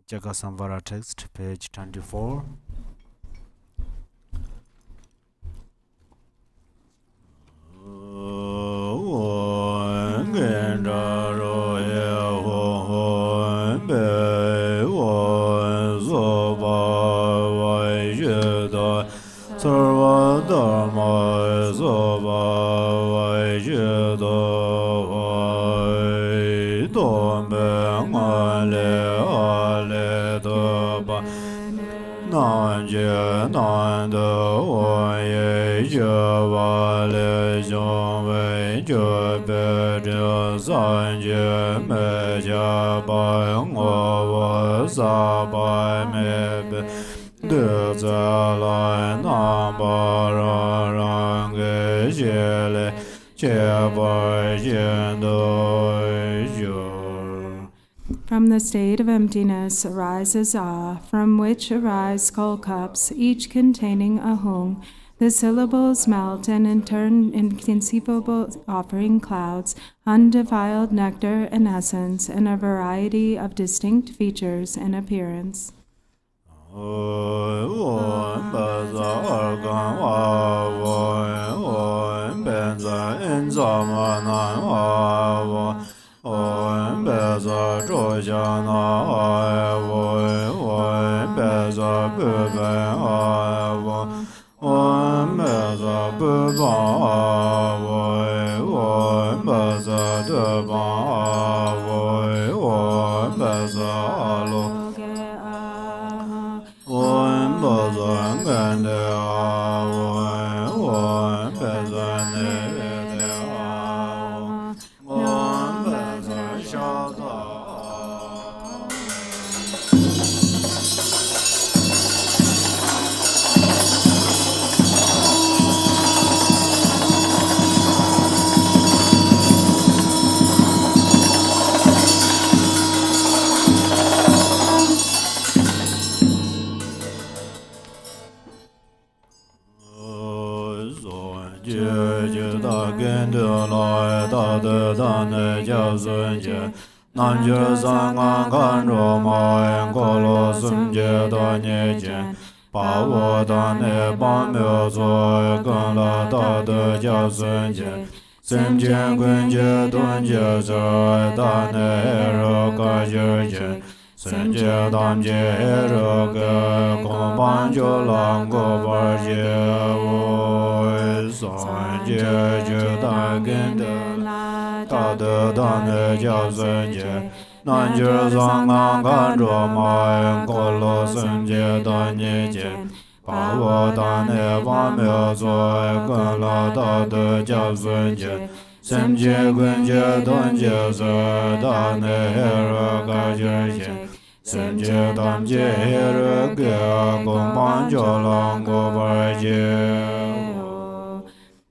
Cakrasamvara text, page 24. From the state of emptiness arises awe, from which arise skull cups, each containing a hung. The syllables melt and in turn inconceivable offering clouds, undefiled nectar and essence, and a variety of distinct features and appearance.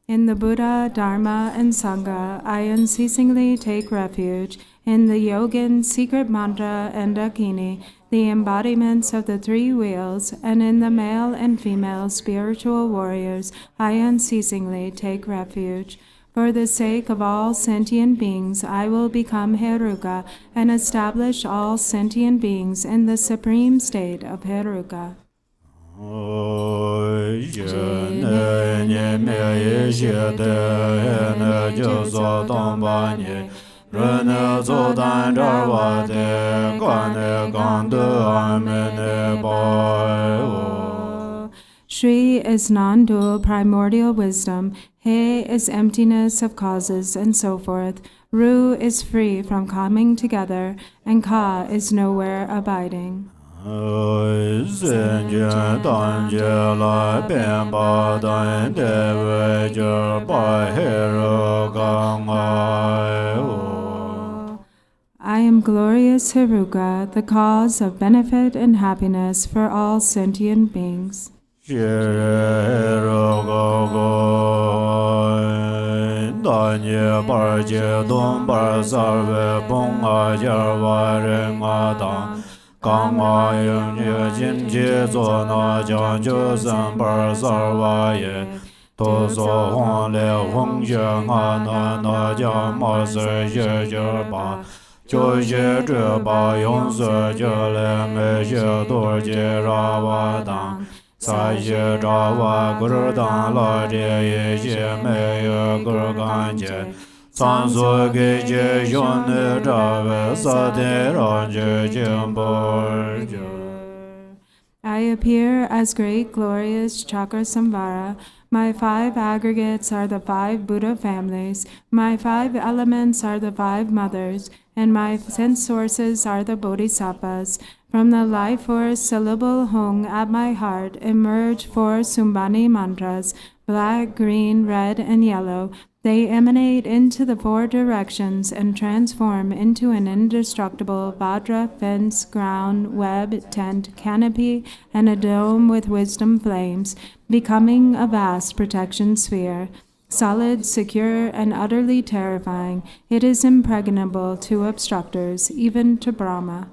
In the Buddha, Dharma, and Sangha, I unceasingly take refuge. In the Yogin, secret mantra, and Dakini, the embodiments of the three wheels, and in the male and female spiritual warriors, I unceasingly take refuge. For the sake of all sentient beings, I will become Heruka and establish all sentient beings in the supreme state of Heruka. Shri is non-dual primordial wisdom, He is emptiness of causes, and so forth. Ru is free from coming together, and Ka is nowhere abiding. I am glorious Heruka, the cause of benefit and happiness for all sentient beings. to so hong le hong je nga na ja ma se je je ba jo je zhe ba yong se je le me je do je ra wa dang sa je ra wa gu dang la je ye je me ye gu gan je san so ge je yon ne ra ve sa de ra je jin bo I appear as great glorious Cakrasamvara. My 5 aggregates are the 5 Buddha families, my 5 elements are the 5 mothers, and my sense sources are the bodhisattvas. From the life force syllable hung at my heart emerge 4 Sumbani mantras, black, green, red, and yellow. They emanate into the 4 directions and transform into an indestructible Vajra fence, ground, web, tent, canopy, and a dome with wisdom flames, becoming a vast protection sphere. Solid, secure, and utterly terrifying, it is impregnable to obstructors, even to Brahma.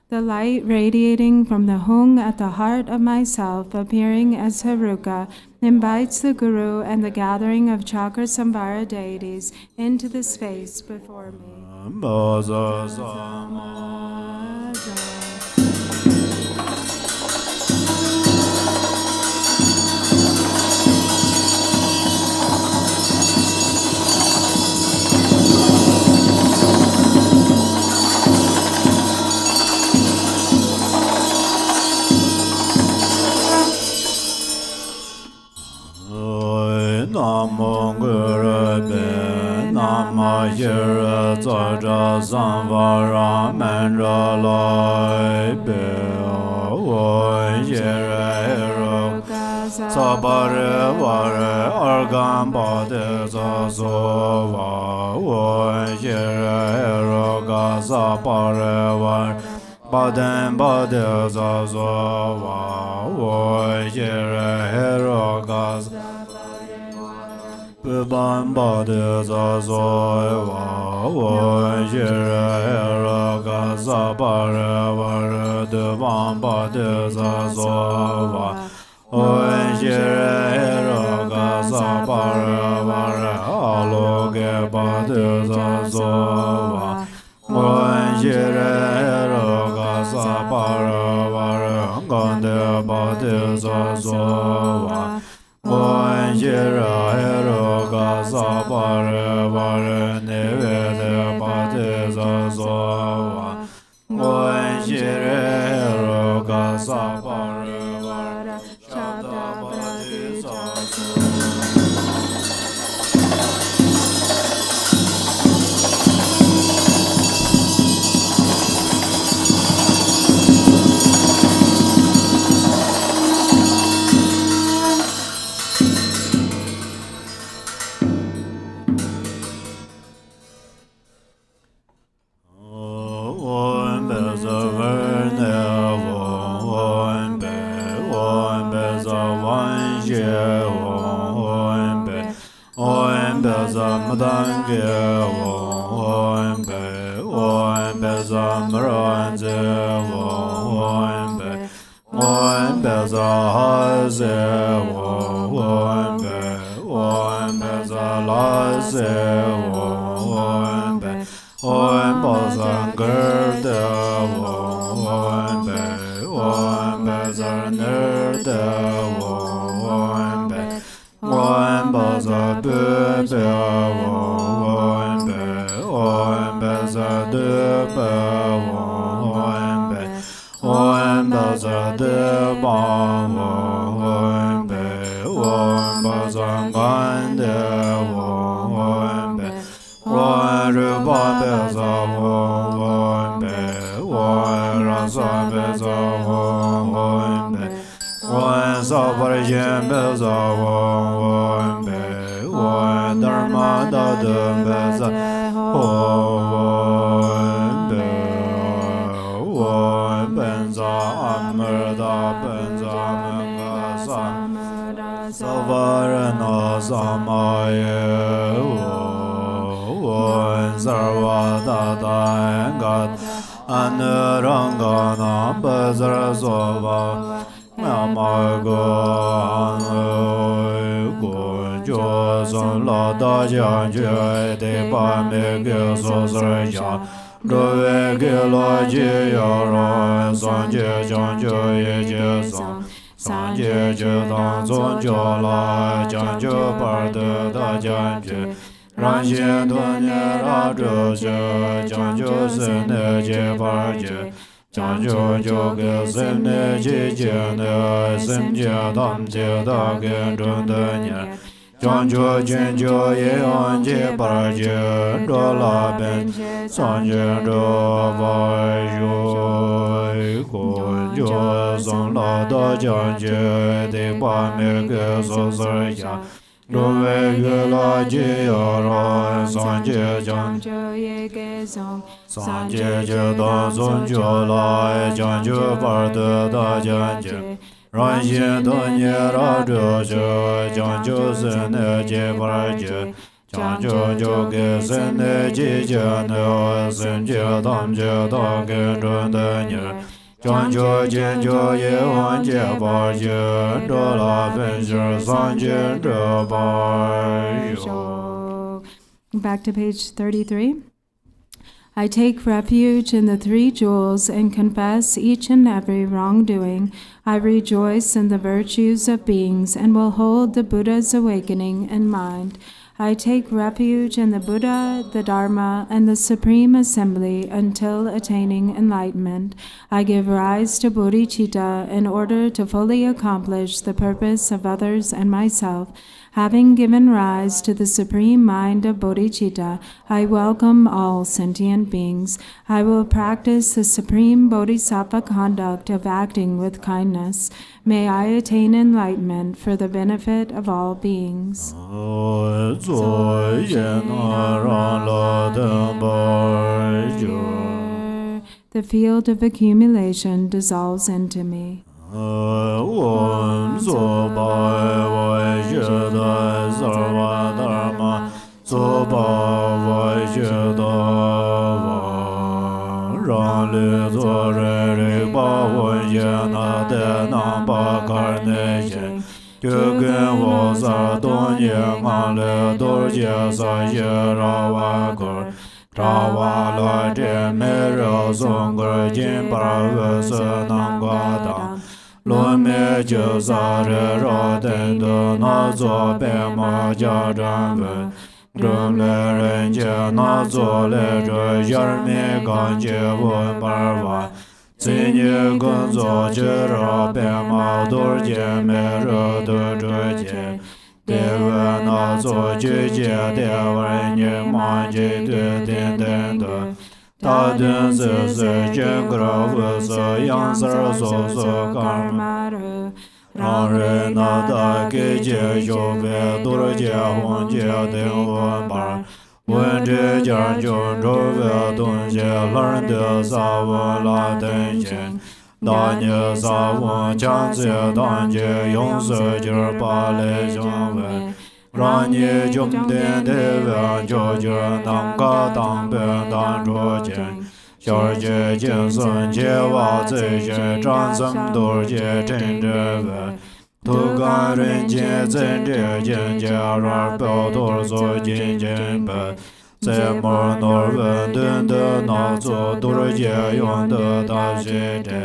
The light radiating from the hung at the heart of myself, appearing as Haruka, invites the Guru and the gathering of Cakrasamvara deities into the space before me. Namo Guru Be Nama Yira Zaja Samvara Mandala Be O Yira Hero Sabare Vare Argam Bade Zazova O Yira Hero Gaza Pare Var Baden Bade Zazova O Yira Hero Gaza Ban Bade Zazoiva, O Jira Gaza Pare Vare Devan Bade Zazova, O Jira Gaza Pare Vare Aloge Bade Zazova, O Jira Gaza Pare Vare Gande Bade Zazova, O Jira Hero Gaza Pare Vare Nevede Bade Zazova, O Jira Hero Gaza Pare Vare Shabda Bade Zazova. Won Be Won Rupa Beza Won Be Won Rasa Beza Won Be Won Supplication Beza Won Be Won Dharma Dadum Beza Won Be Won Benza Amrita Benza Mangasa Savarana Samaye Won Sarvadata Engat Anurangana Bezar Sova Namago Gunjo Son La Da Jan Jue De Pa Me Ge So Sar Ja Dove Ge La Ji Ya Ra San Je Jan Ju Ye Je San San Je Je Dang Zon Jo La Jan Ju Par De Da Jan Ju Ran Xin Dun Ye Ra Zhe Xie Jan Ju Sen Ne Je Par Je Jan Ju Ju Ge Sen Ne Ji Je Ne Sen Je Dam Je Da Gen Zhun De Nye Jan Ju Jin Ju Ye An Je Par Je Do La Ben San Je Do Ba Yu Gun Ju Song La Da Jan Je De Pa Me Ge So Sar Ya Do Ve Ge La Ji Ya Ra San Je Jan San Je Je Da Zon Ju La Jan Ju Par De Da Jan Je Ran Xin Dun Ye Ra Zhe Xie Jan Ju Sen Ne Je Par Je Jan Ju Ju Ge Sen Ne Ji Je Ne Sen Je Dam Je Da Ge Zhun De Nye Jan Ju Jin Ju Ye Wan Je Par Je Do La Ben Shi San Je Zhe Par Yu. Back to page 33. I take refuge in the three jewels and confess each and every wrongdoing. I rejoice in the virtues of beings and will hold the Buddha's awakening in mind. I take refuge in the Buddha, the Dharma, and the Supreme Assembly until attaining enlightenment. I give rise to bodhichitta in order to fully accomplish the purpose of others and myself. Having given rise to the supreme mind of bodhicitta, I welcome all sentient beings. I will practice the supreme bodhisattva conduct of acting with kindness. May I attain enlightenment for the benefit of all beings. The field of accumulation dissolves into me. Om Soba Vajjada Sarva Dharma Soba Vajjada Ran Lu Zore Rikpa Vajjana De Nampa Karne Gyögen Vasa Donye Ngale Dorjee Sa Ye Rawa Kor Rawa La De Mera Songar Jin Parvesa Nangwa Lo me je sa re ra den de na zo pe ma jia zhan wen Drum le ren jie na zo le zhe yar me gan jie wen par wa Zin ye gen zo jie ra pe ma dor jie me re de zhe jie De we na zo jie jie de wen ye ma jie de den den de Ta dun se se jen gra ve se yang ser so so karma Ran re na da ge jie yu ve dur jie hong jie den wen bar Wen zhe jian jun zhou ve dun jie len de sa wen la den yin Da nye sa wen jiang zi dan jie yong se jir pa le jiang wen Ran ye jum den de wen jiu jie nang ka dang ben dan zhuo jian Xiao jie jin sun jie wa zi jie zhang zeng dur jie chen zhe wen Tu gan ren jie zhen jie jin jie rar biao dur zo jin jin ben Zai mo nor wen dun de na zu dur jie yong de da xie zhe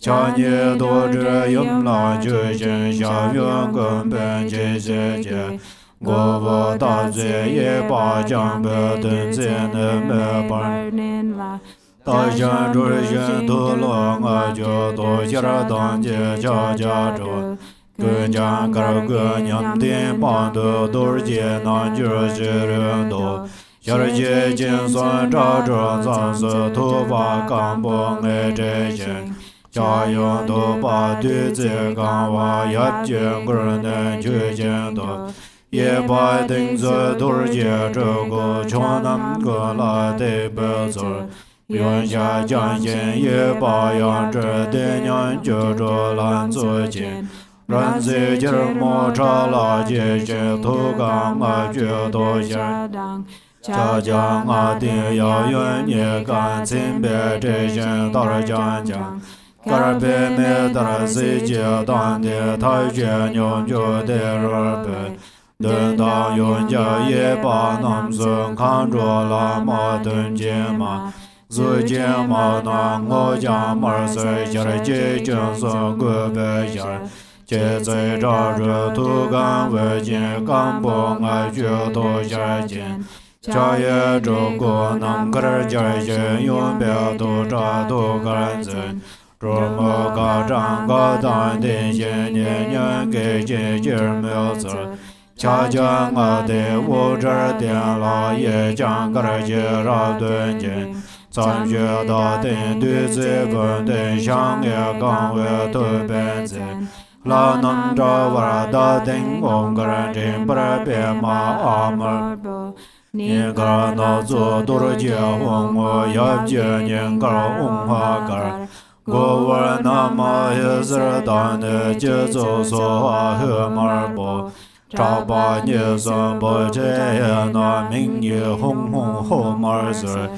Qia nie du zhi yim la ju jin xia yuan gen ben jie xie jie Guo bo da zui ye ba jiang be dun zin ne me ban Da xian zhu xian tu lo nga ju du xia dang jie jia jia zhu Gunjang Karga Nyam Din Pando Dorjee Nanjur Shirendo Yarje Jin Son Zha Zhuan Zang Se Tu Ba Gang Bo Nge Zhe Shen Jia Yong Tu Ba Du Zi Gang Wa Yap Jin Gur Nen Ju Jin Do Ye Ba Ding Zi Dorjee Zhe Gu Chong Nam Gu La De Be Zur Yuan Xia Jiang Xin Ye Ba Yang Zhe De Nian Ju Zhu Lan Zu Jin Ran Zi Jir Mo Cha La Jie Jie Tu Gang Ma Ju Do Xian Cha Jiang A Din Ya Yuan Ye Gan Cin Be Zhe Xian Dar Jiang Jiang Gar Be Me Dar Si Jie Dan De Tai Jie Nyong Ju De Rer Be Dun Da Yun Jia Ye Ba Nam Sun Kan Zhuo Lama Dun Jie Ma Zu Jie Ma Na Ngo Jiang Mar Se Xiar Jie Jun Sun Gu Be Xiar Jie Zai Zha Zhu Tu Gan Wei Jin Gan Bo Ngai Ju Do Xiar Jin Cha Ye Zhu Gu Nam Gar Jia Yin Yun Bia Du Zha Du Gan Zin Zhu Mo Ga Zhang Ga Dan Din Xin Nian Nian Ge Jin Jir Miao Zi Cha Jiang A De Wu Zhi Dian La Ye Jiang Gar Jie Ra Dun Jin Zan Xue Da Din Du Zi Wen Din Xiang Ye Gang Wei Tu Ben Zin La Nam Zha Wa Da Ding Ong Gar Jin Bar Bie Ma A Mer Nian Gar Na Zu Dur Jie Hong Wo Yap Jie Nian Gar Ong Ha Gar Go Wer Na Ma He Zi Dan De Jie Zu So Ha He Mar Bo Cha Ba Nie San Bo Che Ye Na Ming Ye Hong Hong Ho Mar Zi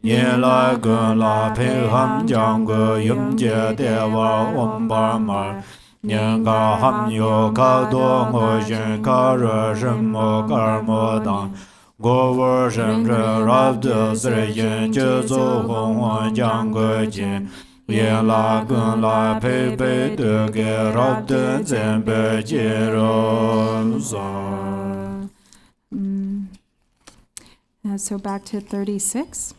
Yin Lai Gun La Pei Ham Jiang Gu Yum Jie De Wa Om Bar Mar Nian Ga Ham Yu Ka Do Ngo Xin Ka Re Shen Mo Gar Mo Dang Go Wer Shen Zhe Rab De Zi Yin Jie Zu Hong Huan Jiang Gu Jin Yin La Gun La Pei Pei De Ge Rab De Zhen Bei Jie Ro Sa. So back to 36.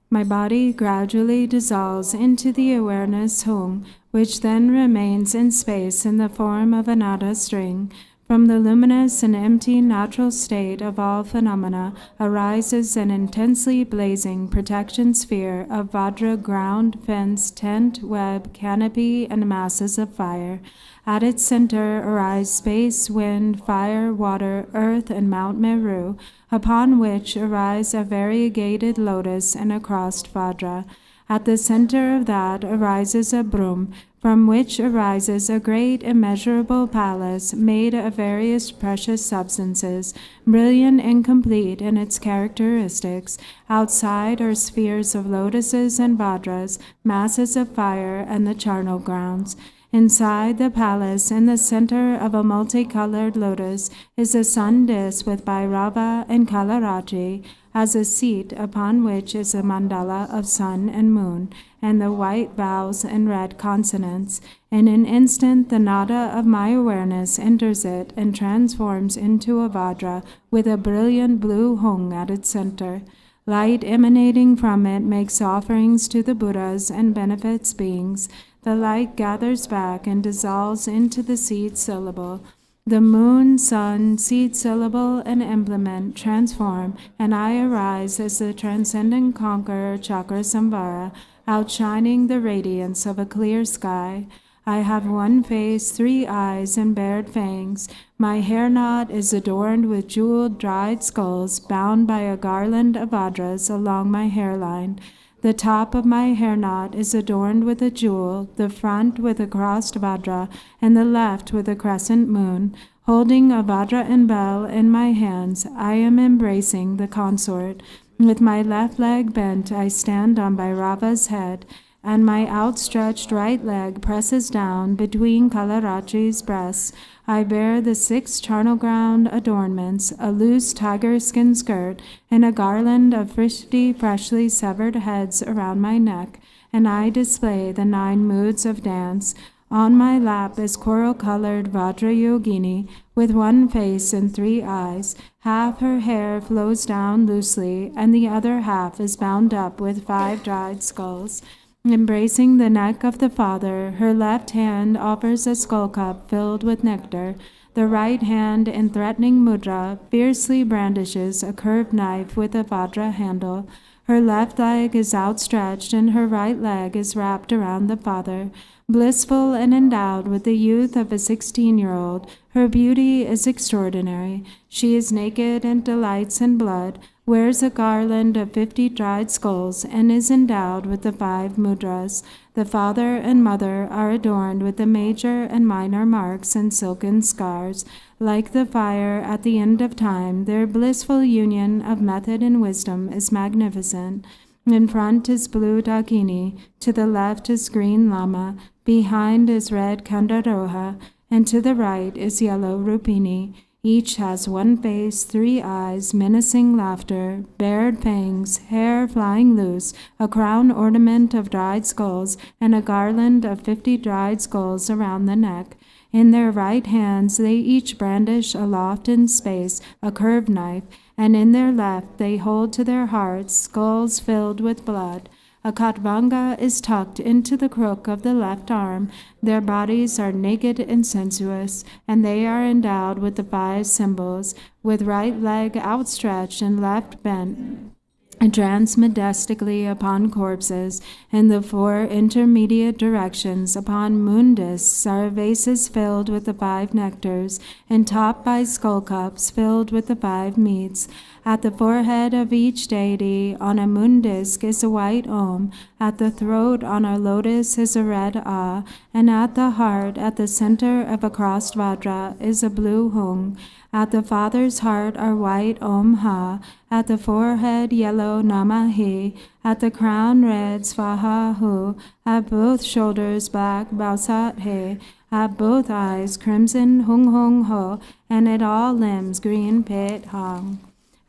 My body gradually dissolves into the awareness hung, which then remains in space in the form of an Ada string. From the luminous and empty natural state of all phenomena arises an intensely blazing protection sphere of Vajra ground, fence, tent, web, canopy, and masses of fire. At its center arise space, wind, fire, water, earth, and Mount Meru, upon which arise a variegated lotus and a crossed Vajra. At the center of that arises a Brahm, from which arises a great immeasurable palace made of various precious substances, brilliant and complete in its characteristics. Outside are spheres of lotuses and Vajras, masses of fire, and the charnel grounds. Inside the palace, in the center of a multicolored lotus, is a sun disk with Bhairava and Kalaraji as a seat, upon which is a mandala of sun and moon, and the white vowels and red consonants. In an instant, the nada of my awareness enters it and transforms into a Vajra with a brilliant blue hung at its center. Light emanating from it makes offerings to the Buddhas and benefits beings. The light gathers back and dissolves into the seed syllable. The moon, sun, seed syllable, and implement transform, and I arise as the transcendent conqueror Cakrasamvara, outshining the radiance of a clear sky. I have one face, 3 eyes, and bared fangs. My hair knot is adorned with jeweled dried skulls, bound by a garland of Vajras along my hairline. The top of my hair knot is adorned with a jewel, the front with a crossed Vajra, and the left with a crescent moon. Holding a Vajra and bell in my hands, I am embracing the consort. With my left leg bent, I stand on Bhairava's head, and my outstretched right leg presses down between Kalarachi's breasts. I bear the 6 charnel ground adornments, a loose tiger skin skirt, and a garland of 50 freshly severed heads around my neck, and I display the 9 moods of dance. On my lap is coral-colored Vajrayogini, with one face and 3 eyes. Half her hair flows down loosely, and the other half is bound up with 5 dried skulls. Embracing the neck of the father, her left hand offers a skull cup filled with nectar. The right hand, in threatening mudra, fiercely brandishes a curved knife with a vajra handle. Her left leg is outstretched, and her right leg is wrapped around the father. Blissful and endowed with the youth of a 16-year-old, her beauty is extraordinary. She is naked and delights in blood, wears a garland of 50 dried skulls, and is endowed with the 5 mudras. The father and mother are adorned with the major and minor marks and silken scars. Like the fire at the end of time, their blissful union of method and wisdom is magnificent. In front is blue Dakini, to the left is green Lama, behind is red Kandaroha, and to the right is yellow Rupini. Each has 1 face, 3 eyes, menacing laughter, bared fangs, hair flying loose, a crown ornament of dried skulls, and a garland of 50 dried skulls around the neck. In their right hands they each brandish aloft in space a curved knife, and in their left they hold to their hearts skulls filled with blood. A katvanga is tucked into the crook of the left arm. Their bodies are naked and sensuous, and they are endowed with the 5 symbols, with right leg outstretched and left bent, and dance majestically upon corpses. In the 4 intermediate directions upon moon discs are vases filled with the 5 nectars, and topped by skull cups filled with the 5 meats. At the forehead of each deity on a moon disk is a white Om, at the throat on a lotus is a red A, and at the heart, at the center of a crossed Vajra, is a blue Hung. At the father's heart are white Om Ha, at the forehead yellow Nama He, at the crown red Svaha Hu, at both shoulders black Bausat He, at both eyes crimson Hung Hung Ho, and at all limbs green Pet Hang.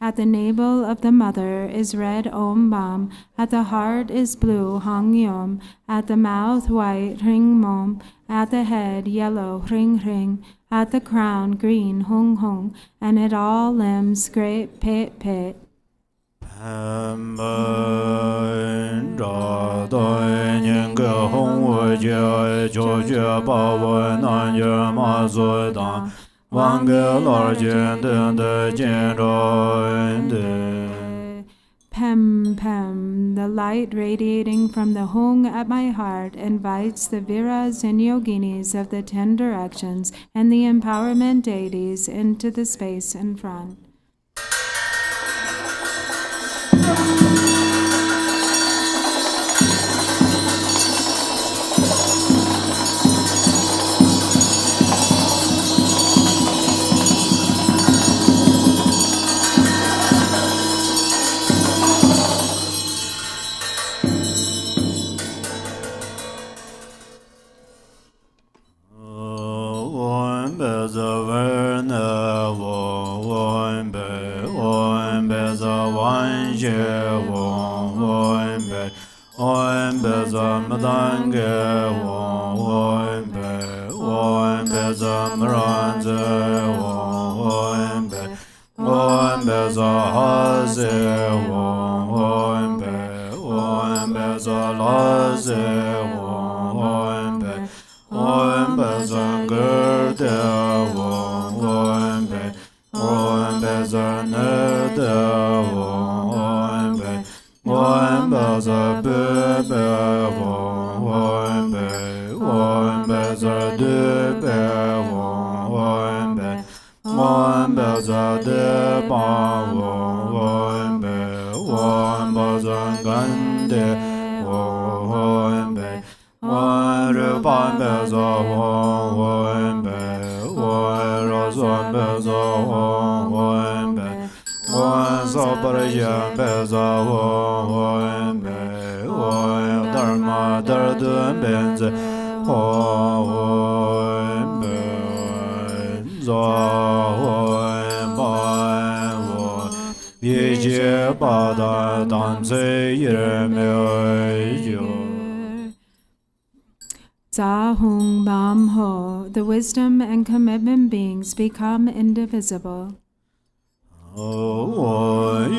At the navel of the mother is red Om Bam, at the heart is blue Hang Yom, at the mouth white Ring Mom, at the head yellow Ring Ring, at the crown green Hung Hung, and at all limbs great Pet Pet. Pem Pem, the light radiating from the Hung at my heart invites the Viras and Yoginis of the 10 directions and the empowerment deities into the space in front. Za Hung Bam Namho, the wisdom and commitment beings become indivisible.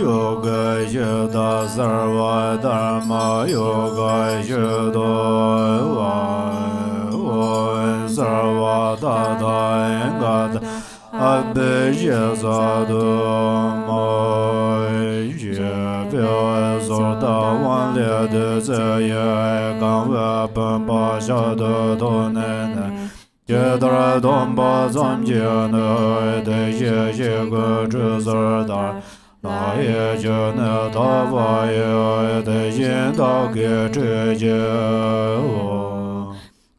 Yoga Yuddha Sarva Dharma Yoga Yuddha Sarva Dada Engata Abhijazadu Moje Sorda Wan Liade Zeye Gangwe Pempa Shadu Tonene Jedra Domba Zamjene De Ye Gu Zerdar La Ye Jene Dawa Ye De Yin Da Ge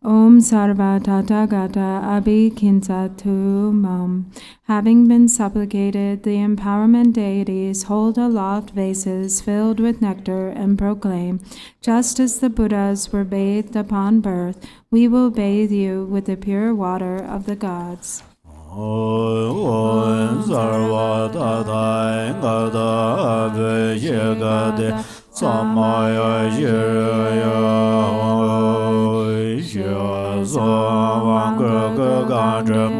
Om Sarva Tathagata Abhikinsatu Mam. Having been supplicated, the empowerment deities hold aloft vases filled with nectar and proclaim, just as the Buddhas were bathed upon birth, we will bathe you with the pure water of the gods. Om Sarva Tathagata Abhikinsatu Samaya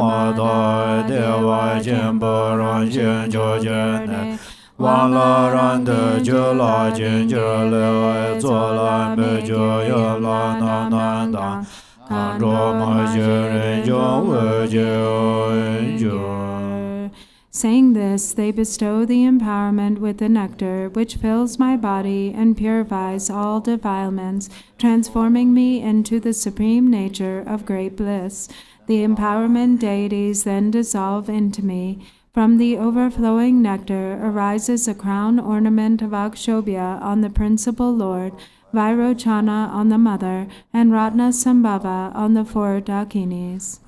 Mata Dewa Jimbaran Jinjojene Wala Randa Jula Jinjale Zola Mejo Yola Nananda Androma Jirin Jong Saying this, they bestow the empowerment with the nectar, which fills my body and purifies all defilements, transforming me into the supreme nature of great bliss. The empowerment deities then dissolve into me. From the overflowing nectar arises a crown ornament of Akshobhya on the principal lord, Vairochana on the mother, and Ratna Sambhava on the four Dakinis.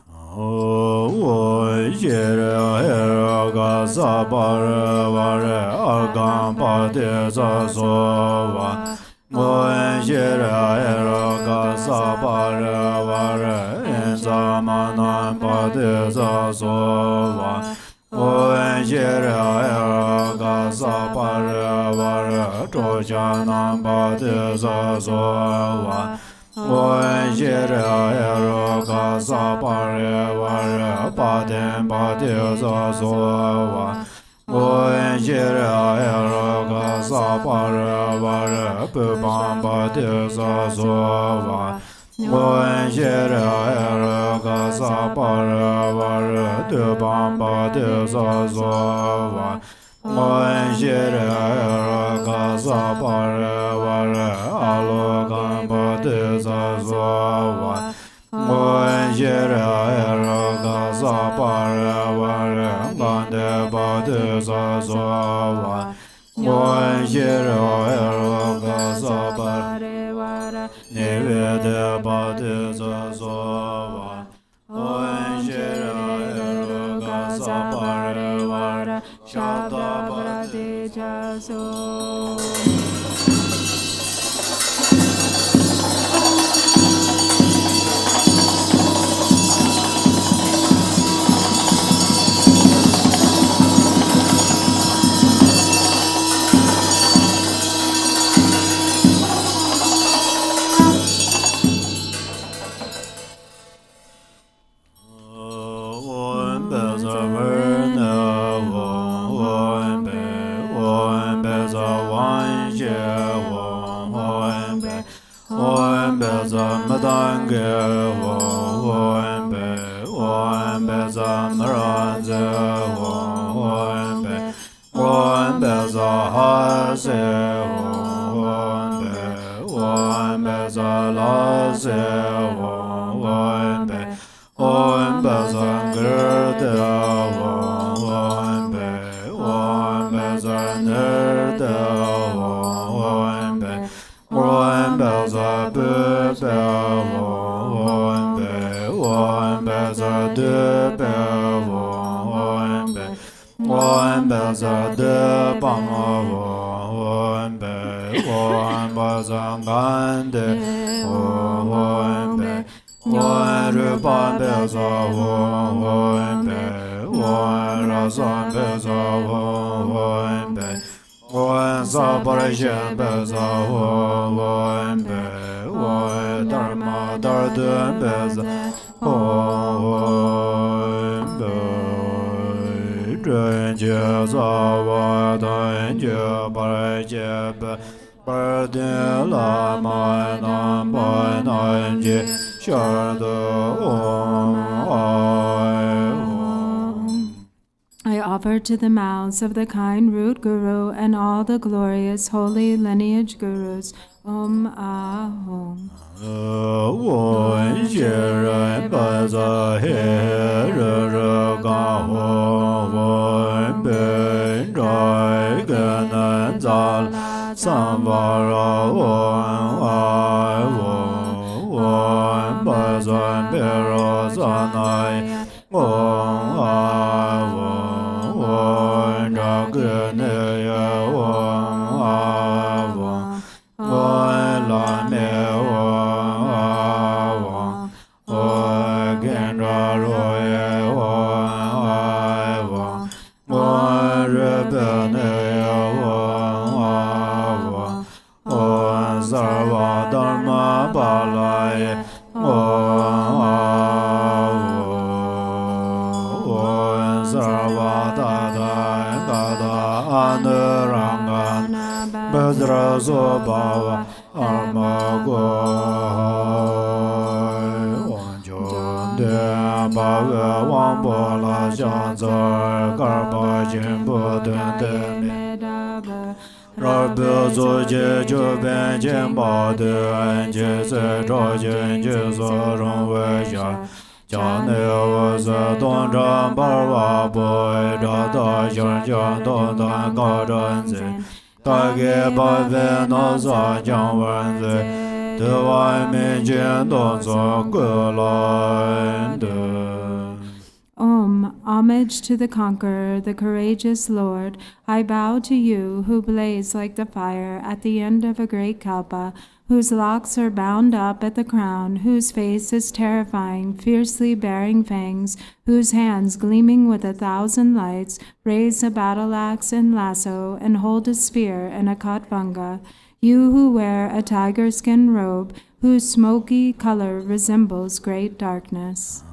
I offer to the mouths of the kind root guru and all the glorious holy lineage gurus. Om Ahom. Om, homage to the conqueror, the courageous Lord. I bow to you who blaze like the fire at the end of a great kalpa, whose locks are bound up at the crown, whose face is terrifying, fiercely bearing fangs, whose hands, gleaming with 1,000 lights, raise a battle axe and lasso and hold a spear and a katvanga. You who wear a tiger skin robe, whose smoky color resembles great darkness.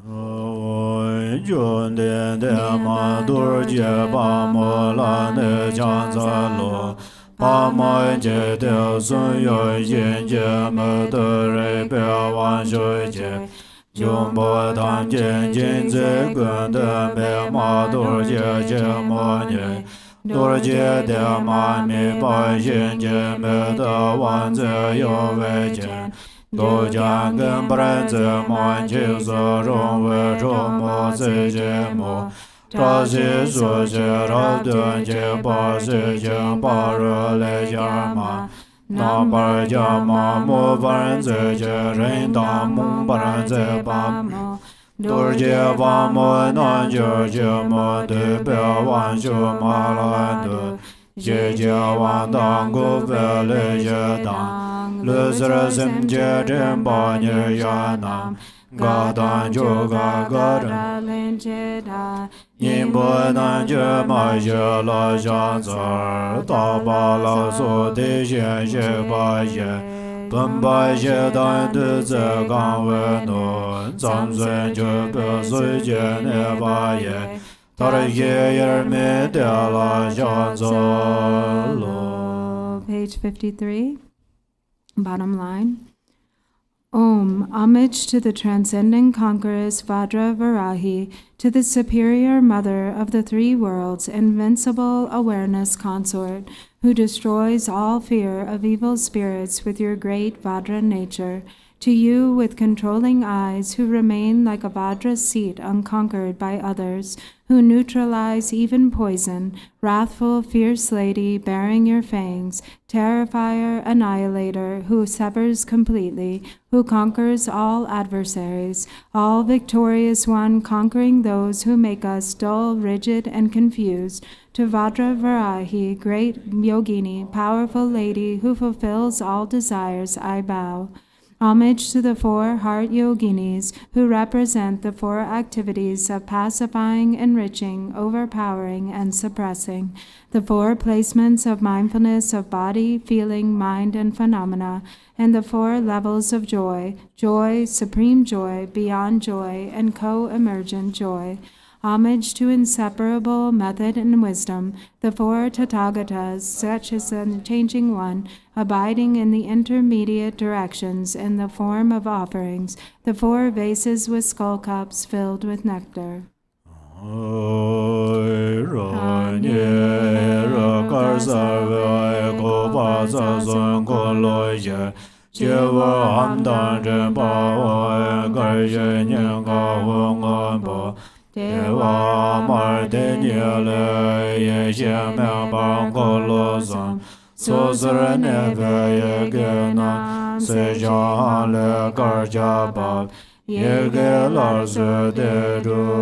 Page 53, bottom line. Om, homage to the transcendent conqueress Vajra Varahi, to the superior mother of the three worlds, invincible awareness consort, who destroys all fear of evil spirits with your great Vajra nature. To you with controlling eyes, who remain like a Vajra seat unconquered by others, who neutralize even poison, wrathful, fierce lady bearing your fangs, terrifier, annihilator, who severs completely, who conquers all adversaries, all victorious one, conquering those who make us dull, rigid, and confused. To Vajra Varahi, great yogini, powerful lady, who fulfills all desires, I bow. Homage to the 4 heart yoginis who represent the 4 activities of pacifying, enriching, overpowering, and suppressing, the 4 placements of mindfulness of body, feeling, mind, and phenomena, and the 4 levels of joy, joy, supreme joy, beyond joy, and co-emergent joy. Homage to inseparable method and wisdom, the 4 Tathagatas, such as the Changing One, abiding in the intermediate directions in the form of offerings, the 4 vases with skull cups filled with nectar. Dewa Martiniele Yeshemem Bangolosam Sosrene Yegena Sejan Le Garjabab Yegelar Sederumbar.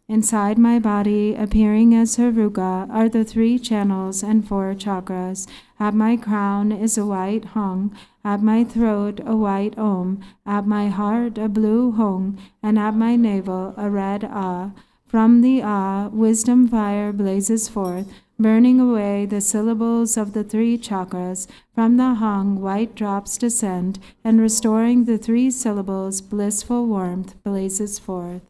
Inside my body, appearing as Haruka, are the 3 channels and 4 chakras. At my crown is a white hung, at my throat a white om, at my heart a blue hong, and at my navel a red ah. From the ah, wisdom fire blazes forth, burning away the syllables of the 3 chakras. From the hung, white drops descend, and restoring the 3 syllables, blissful warmth blazes forth.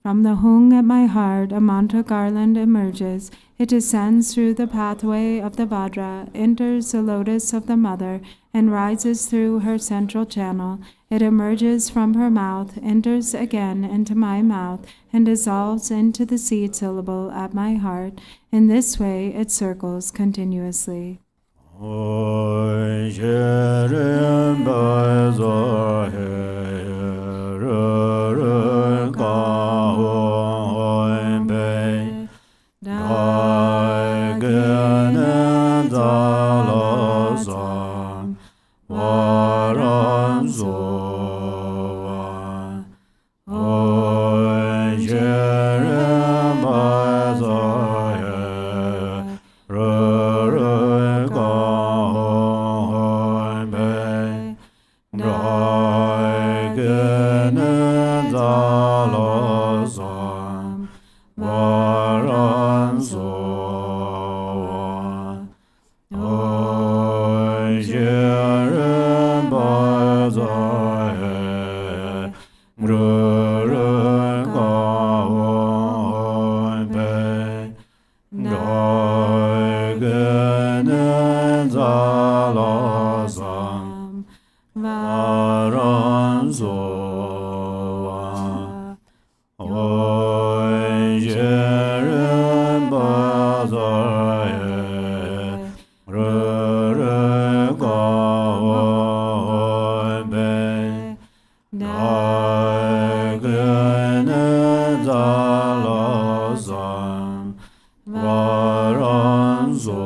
From the hung at my heart, a mantra garland emerges. It descends through the pathway of the Vajra, enters the lotus of the mother, and rises through her central channel. It emerges from her mouth, enters again into my mouth, and dissolves into the seed syllable at my heart. In this way, it circles continuously. Ra varan so oi jeren bazaye re ga be da gene zalazam varan so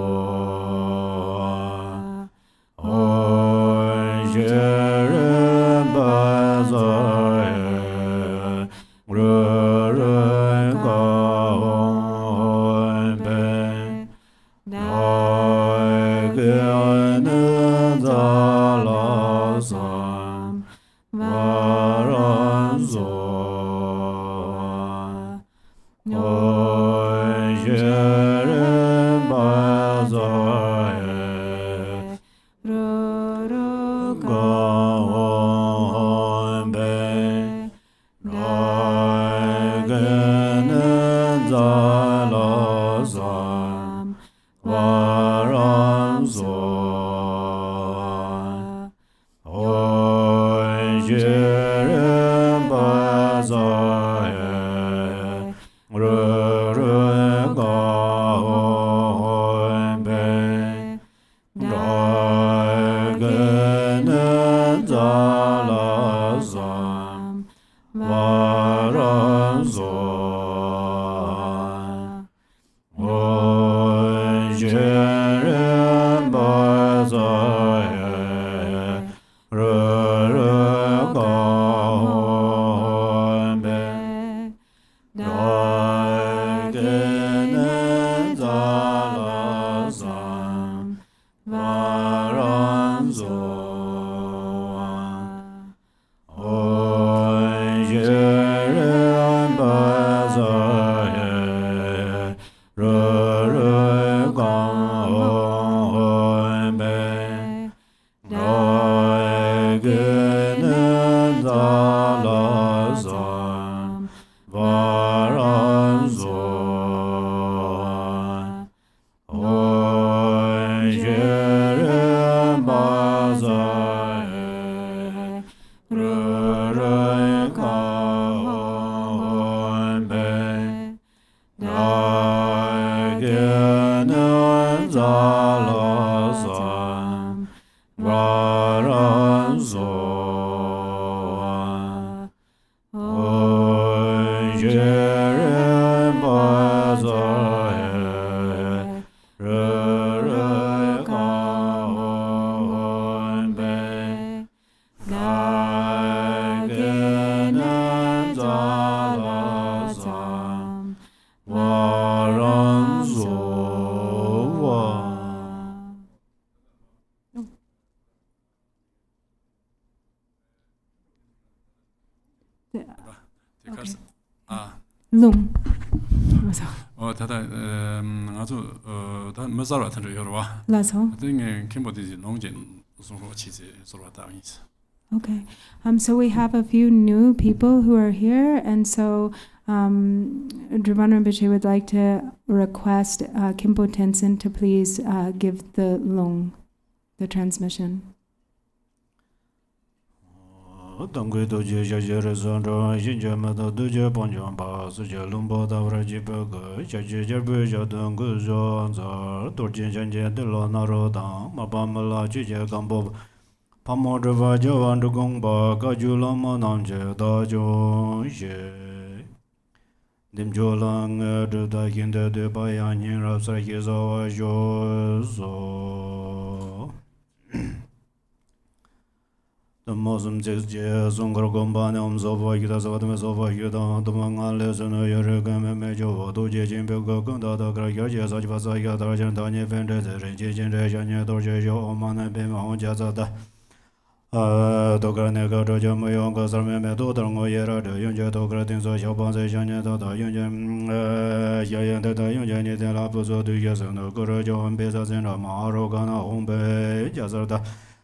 Okay. So we have a few new people who are here, and so Drupon Rinpoche would like to request Kimpo Tenzin to please give the Lung, the transmission. Tangui doji jajere zandra jinja mada doji panjang pa suje lumba davra jibaga jaji jarbu jadangu zanzar torjin janje de la narodang mabamala jije gambo pamo drva javan gongba kaju lama namje da jonje dimjolang da kinde de bayan rapsa yezo jozo the Muslim jazz zongar gomba nam zova gida zavadme zova gida dumanga lesana yaragame mejo do jejin bego gonda da graja jazza vasa ya darajan danye vende jejin rejanya dorje jo omana be ma jazada dogra nega doja moyo ga sarme me do drango yera de yonje dogra tin so xiaoban se janya da yonje ya yan da yonje ni de la bu zo du ya san no gro jo on be sa sen na ma ro ga na hong be jazada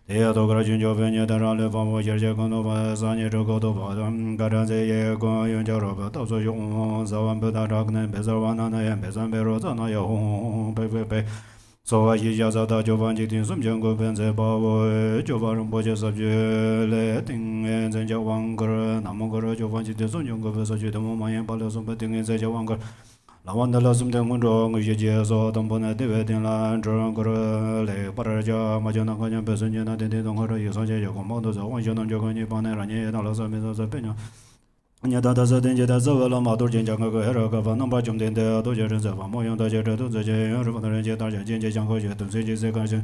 Dea dogra junjo venye dara le famo yerje kono ba sanye rogo do ba garan se ye ko yonja ro ba to so yong zawan be da ragne be zarwana na yan be san be ro za na ya hong pe pe pe So I use the Jovan Jitin some jungle pens above Jovan Rinpoche subject, letting and Jawangar, Namogara, Jovan Jitin some jungle vessel, Mayan Palace, betting in Jawangar. La Mandala some Tango, Jazz or Tampona, Dividing Land, Drunker, Le Paraja, Majana, Pesanja, Didonga, Yosanja, Komodos, Wajan, Jogani, Panera, Dollars of Mrs. Pena. Nyata sa den jeta sa wala ma tor jen jang ga hera ka fa nam ba chum den de do je ren sa fa mo yang da je de do je yang ru ba ren je da je jen je jang ko je tu se je se ka je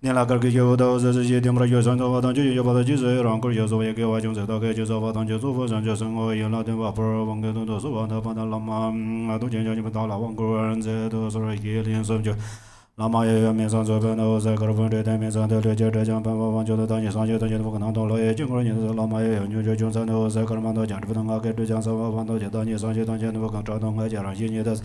ne la kar ke yo da se se je dem ra yo san da wa dang je yo ba da je se rang ko yo so ye ke wa jung se da ke je so wa dang je so fo san je san o ye la den wa pro wang ge do do so wa da ba da lama do jen je ba da la wang ko ren ze do so ye lien so je Lama ye me san zo ben no se kar fun de me san de le je de jang ban wang jo de da ni san je de je bu kan dong lo ye jing ko ni de lama ye nyu je jung san no se kar man do jang bu dang ga ge de jang sa wa do je da ni san je dang je bu kan zha dong ga jia ran yin ye de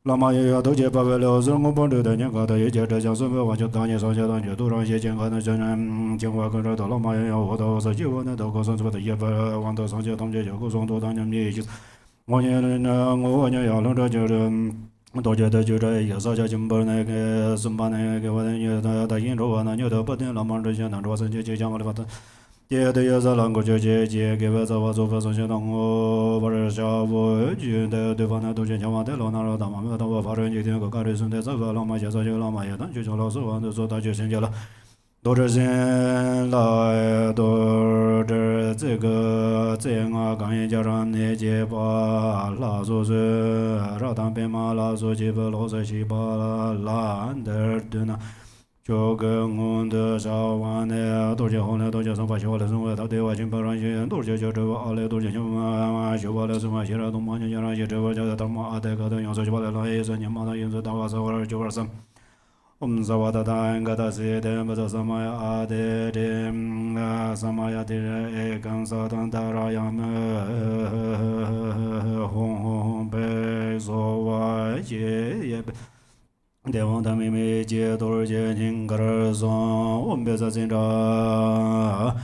Lama ye ya do je ba we le zong go bon de de ni ga de ye je de jang so me wa jo da ni san je dang je du ran ye jing ga de zhen ran jing wa ge de de lama ye ya wo do sa ji wo ne do go san zhe de ye ba wang do san je dang je go song do dang ni ye ji我年呢，我年要弄着就是。多觉得就这有啥叫金本那个什么那个我有的引着我呢，有的不听老忙这些呢，我生就讲我的话的，也得有啥啷个就给我做我做发生些当我不是小我觉得对方呢都是讲话的老那老大嘛，没到我发生就听个干的生的这个老嘛就说就老嘛也当就讲老师话都说他就生了。多着先来多着这个这啊，刚一加上那些把拉说是让当兵嘛，拉说几不老是西巴拉的的呢，就跟我的上完的多些后来多些上把学了生活，他对我金不让些多些就这个阿来多些什么学完了生活，现在东方就让些这个叫他妈的个的样子就把来了一年嘛，他样子打完生活就玩生。Zawada Gata Sede Samaya Ade Samaya de Gansatan Darayam Hong Be Sowa Ye Devanta Mimi Je Dorje Ningar Zon Beza Zinda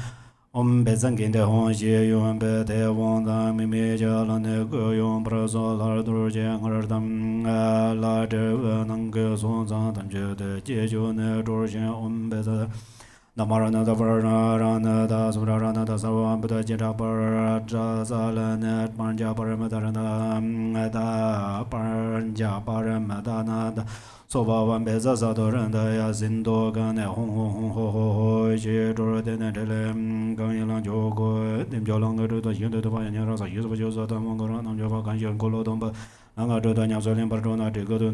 Bezangin de Hong Xie Yuan Be De Wang Dan Mimi Jalan De Ge Yong Praso Lar Dorje Dam La De Nang Ge Song Zang Tam Je De Jie Ju Ne Dorje Beza Namarana Da Varna Rana Da Sura Rana Da Sawan Buddha Jeta Par Ja Sala Net Panja Paramadana Da Panja Paramadana So one beza sato renda ya sindo gane hong hong hong ho ho ho xie zhuo de ne tele gang yi lang jiu gu dim jiao lang ge zhe de xin de de ba yan ra sa yi su ba jiu sa de mong ge ran nang jiu ba gan xian gu lo dong ba lang ge zhe de nyang sui lin ba zhuo na zhe ge de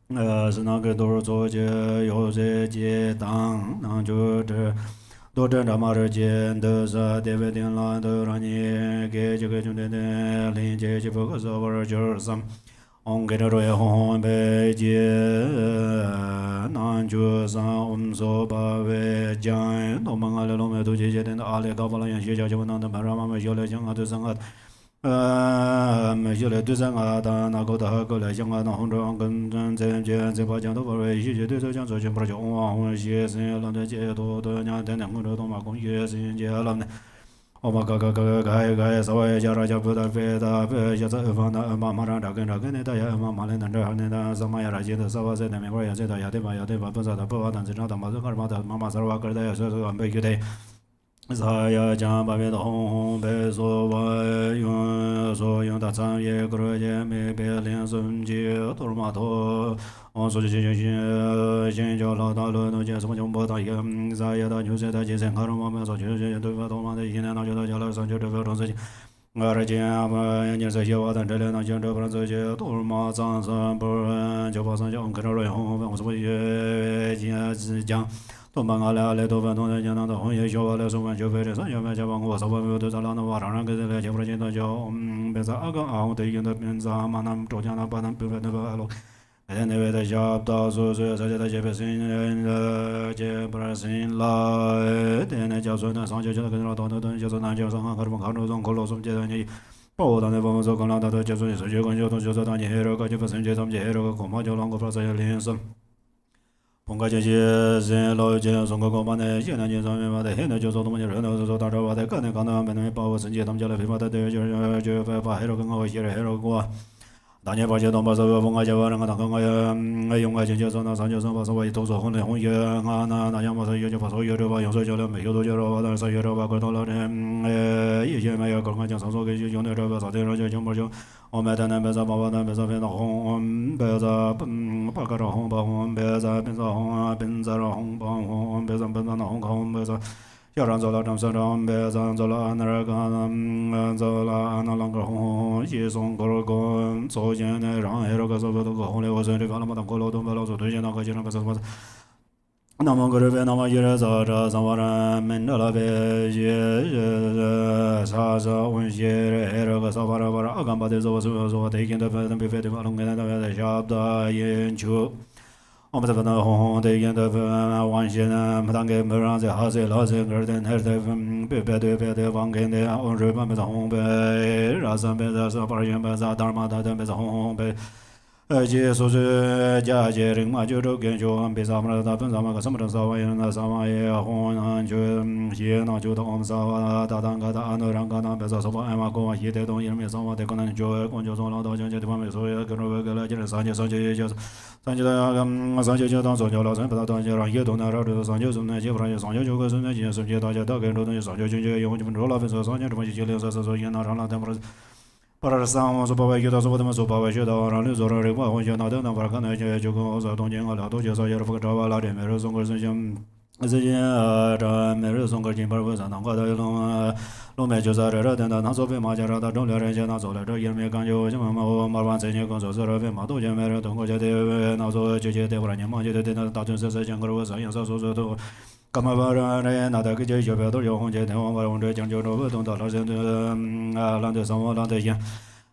是那个都是做些有些接当能就这多挣这么点钱都是对不对了都让你给这个兄弟的连接起不可是我就是什我给这也红白接南就上我们说把为讲我们阿拉龙门都接的阿里高巴拉样学校就那的马上慢慢学来讲啊都上啊没学来对上啊的那个的个来讲啊那红中跟真见这把讲都不为学习对这讲做全部就我学生让这接多多年的两个都嘛工学生接了呢我们个所谓叫人家不得非的不要在方的马上这跟的大家马来那这那的什么呀这些的所谓在那美国也在的也对吧不知道不但是这的嘛这个嘛的妈妈说话个的也是说没有的啥呀讲把别的红白说我用的产业个也没别连生机多嘛多我说先叫老大了，那些什么叫不大也，啥也的，就是的，就是看着我们说就是对吧？他妈的，现在那就到家了，上就这个东西，我这钱嘛，你这些话咱这里那就这不这些，都是嘛脏上不就把上就跟着来红，我说也讲。都把俺俩来都分同的讲那的红叶小娃来说完就非得上就没就把我说我都在那娃让给这来就不见到就别在阿个啊，对应的变啥嘛，那周家那把那不分那个路。那位的小到处是这些的这边新的这不是新来的那叫做那上就叫跟老多的就是那叫上看什么看着从可罗从这你包当的方说跟老大的就是是就跟就同就是当你黑了个就不生这他们这黑了个恐怕就啷个发生连生ponga这些人老这从个把那现在就上面把的现在就说他们人都说大着把的可能刚才没能把我生气他们家来非把的就把黑了跟我写了黑了过 다녀 봐줘 넘어서 뭔가 저거는 거 당가 용가 진짜서나 산저선 봐서 와 도서 혼내 혼여 하나 나냐 봐서 여저 봐서 여러 봐 용서 저러 매요도 저러 봐서 여러 봐 거돌러네 이제 매여 건강 상속에 용내러 봐서 되러 좀 뭐죠 오메다는 배서 봐봐는 배서 배나 홍 배서 빨가라 홍바 홍 배서 배서 홍 벤자라 홍바 홍 배서 배나 홍 배서 여란절라 담서람 배산절라 나라가남 절라 나랑거 홍 예송 거고 소전에 랑해로가서 도 홍레 와서리 발마다 걸로도 발로서 되잖아 가지나 가서 나만 그러베 나마 이래서 자와라 맨달라베 예 사사 원시에 해로가서 바라바라 아간바데서 와서 대견다 배든 베베데 발롱게나다 샤브다 연주 어머다나 홍대견다 완전한 마당게 머란제 하세 라세 거든 헤르데 베베데 방겐데 온르바메다 홍베 라산베다서 바르얀바자 다르마다데메자 홍베 제소제 자제링 마주로 견조 베사마다 변사마가 섬르사와이나 사마에 홍한주 예나주도 엄사와 다단가다 아노랑가나 베사서바 에마고 예대동 이름에서 대건한 조 건조송라도 전제 대밤에서 그러베가라지는 산제선제제 산제다감 산제제동 소녀라선 바다던제라 예도나라도 산제존나 제브라제 산제조가 선제제 선제다자다 견도는 산제준제 용좀 롤라베서 산제르마지 제레서서 예나라나 담라 para Zangmo Supplication da Supplication Supplication da ran zoro re ba hong na de na ba kan je ju go za dong jing la do je sa ye fu zha ba la de me ro song ge sen jing ze jin da me ro song ge jin ba ba za na ga da long long me ju za re de na zo be ma ja ra da dong le re je na zo le de ye me gan ju je ma ma ma ban ze ne gong zo zo re be ma do je me re dong go je de na zo je je de ba ni ma je de na da zhen se se jing ge ro sa yan sa so so do Kamabara na da ge je be do yo hong je de hong ba hong je jiang jiu do dong da la zhen de lan de sang lan de yan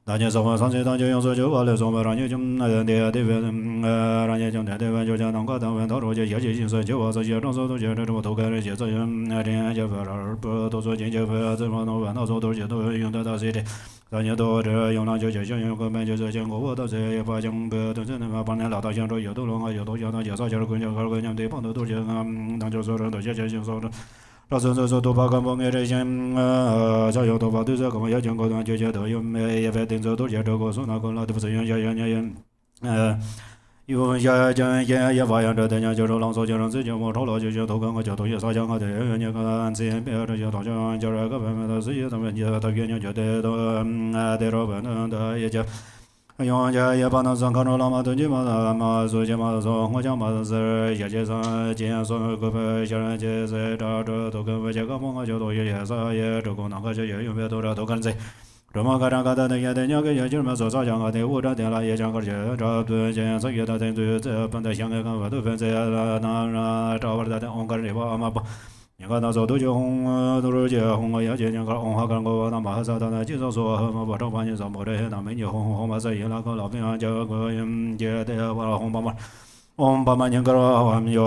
大家生活上去，大家用手就完了，上班让你就那的让你就那的就讲那个单位到时就业绩形势就话这些，当时都觉得这么头开的节奏，人就不不都说进就不怎么弄完，到时候都是都用得到谁的，大家都这用了就用个本就是讲我到这也把讲不都是那么把那老大讲说有都弄啊有都讲那介绍就是跟讲跟讲对方都讲那就说都些形势的。老孙子说多把干部给这些加油多把对这个也讲过段就觉得有没也别定着都接着过说那个那都不是人有些讲也发扬着人家就是朗诵就让自己我抄了就觉得跟我就都也啥讲好的人家个自然别的就好像就是个本的自己他们就他给人觉得都得着本的也就用家也把那上看着Lama登记嘛嘛所以嘛说我讲嘛是也就上见说个别小人就是这都跟我这个梦就都也啥也这个那个就也有别多少都跟在这么个的那也的那个也就是嘛说啥讲的我这点了也讲个这对这这也的对这本的香港我都分在那这玩的我个人吧嘛不你看那时候都就红都是这红也就那个红哈干个那马上那介绍说嘛把这帮人什么的那没有红嘛在那个老兵啊这个也得把红把嘛人个我们有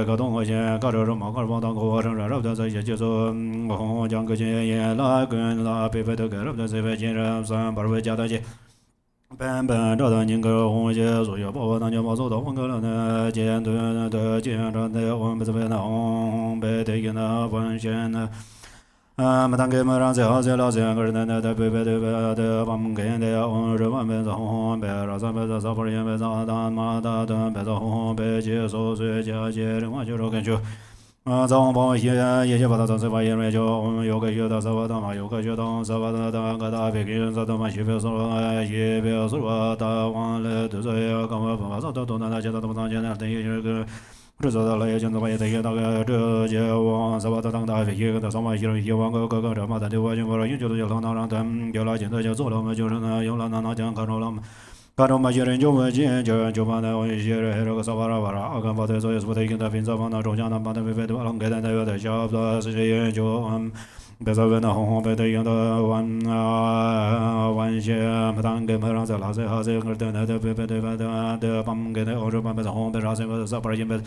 个东西搞着嘛搞帮当个生然后在也就说红讲个也那跟那北北的个的这边见人三把位加的去本找到人个红些所有包那就毛走到红个了呢见的见着的我们这边的红北的个那完全呢嘛当给嘛让这好些老些个人呢的北北的把门给的红日晚边红北让咱们这少不人边上大马大的北红北接受水家接人我就说感觉早帮也把它当成把也没就有个学到什么的嘛，有个学到什么的当个大别给人的嘛，学别说也别说大完了都是要干嘛把啥都拿接到他们当前的等于这个这说到了也就他妈也得那个这些往什么的当大别给的什么也往个这嘛的对我就说研究的就当让他们有了现在就做了嘛，就是那有了那讲看着了嘛。看着嘛，些人就问见就把那我一些人这个啥巴拉，刚把这所有什么的跟他平常把那中间那把那别的往给他那有的小的是些就别说问那红别的用的玩些不当给没让在哪些好些个的那的别的帮给那欧洲帮别红别啥些个啥巴拉也别。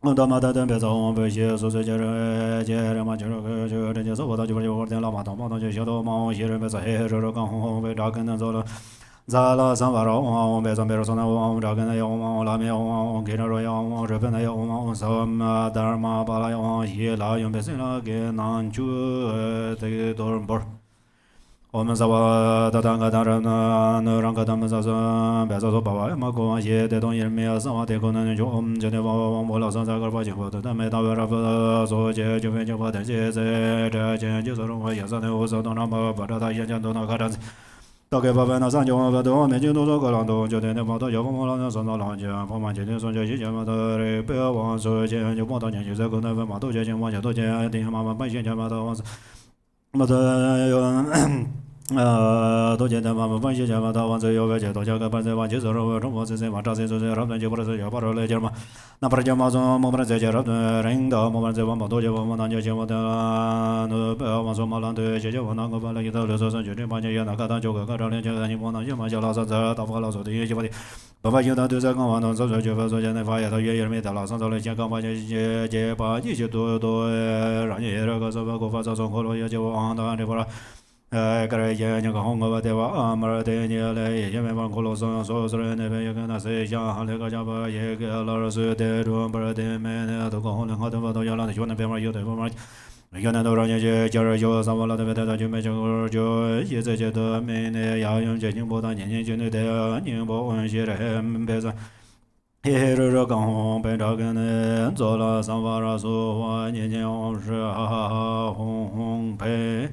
我他妈的别走，别些说是接着嘛，就是这些说我到就我的老马头嘛，就小到嘛，些人别在黑这刚红别扎跟那走了。Cakrasamvara om bezambero sona om dragana om lame om genero om repena om sam dharma bala om hila om besina ge nanchu te dormbor 我们萨瓦达当嘎达人呢，那让嘎他们萨森别萨索巴瓦马古瓦耶的东西没有萨瓦的可能就我们今天往我老上在个把结果的，但没到个不所结就没就把的结在这件就是让我也是的我说当然把这他眼睛都那个样子。大概把那三九万多美金都做个浪头，就天天跑到要帮忙了，上到浪家，跑满今天上就一千万的，不要往手钱就跑到年就在可能分马多钱往下多钱，天天慢慢半千钱嘛到往嘛的多钱的慢慢半千钱嘛到往这有个钱多钱个半千万接受了，中国这些嘛这些就是他们就不是要把这来钱嘛，那不是讲嘛从我们这些人的我们这往多钱往那就钱我的那不要往说嘛浪的解决我那个把那一到六十三决定把你那个当就个这两千个你往那就嘛叫老三这大发老手的也就把的。爸爸有的对这个往那走走就说现在发现他也没得了，上走了先刚把这把你就多让你这个什么国发造成可能也就往那这不了。个人也那个红个对吧？啊，马儿的你来也没往可能上所有人那边也跟他谁想那个家吧也给老师的中不的没那都可能好多都要让他学那边嘛有对方嘛。有那都让你去今儿就上完了，对不对？就没这个就一直觉得没那要用这进步的年轻就那的宁不问些人别说，嘿嘿这刚好被这个呢做了上法了说话年轻往事哈哈哈红红配。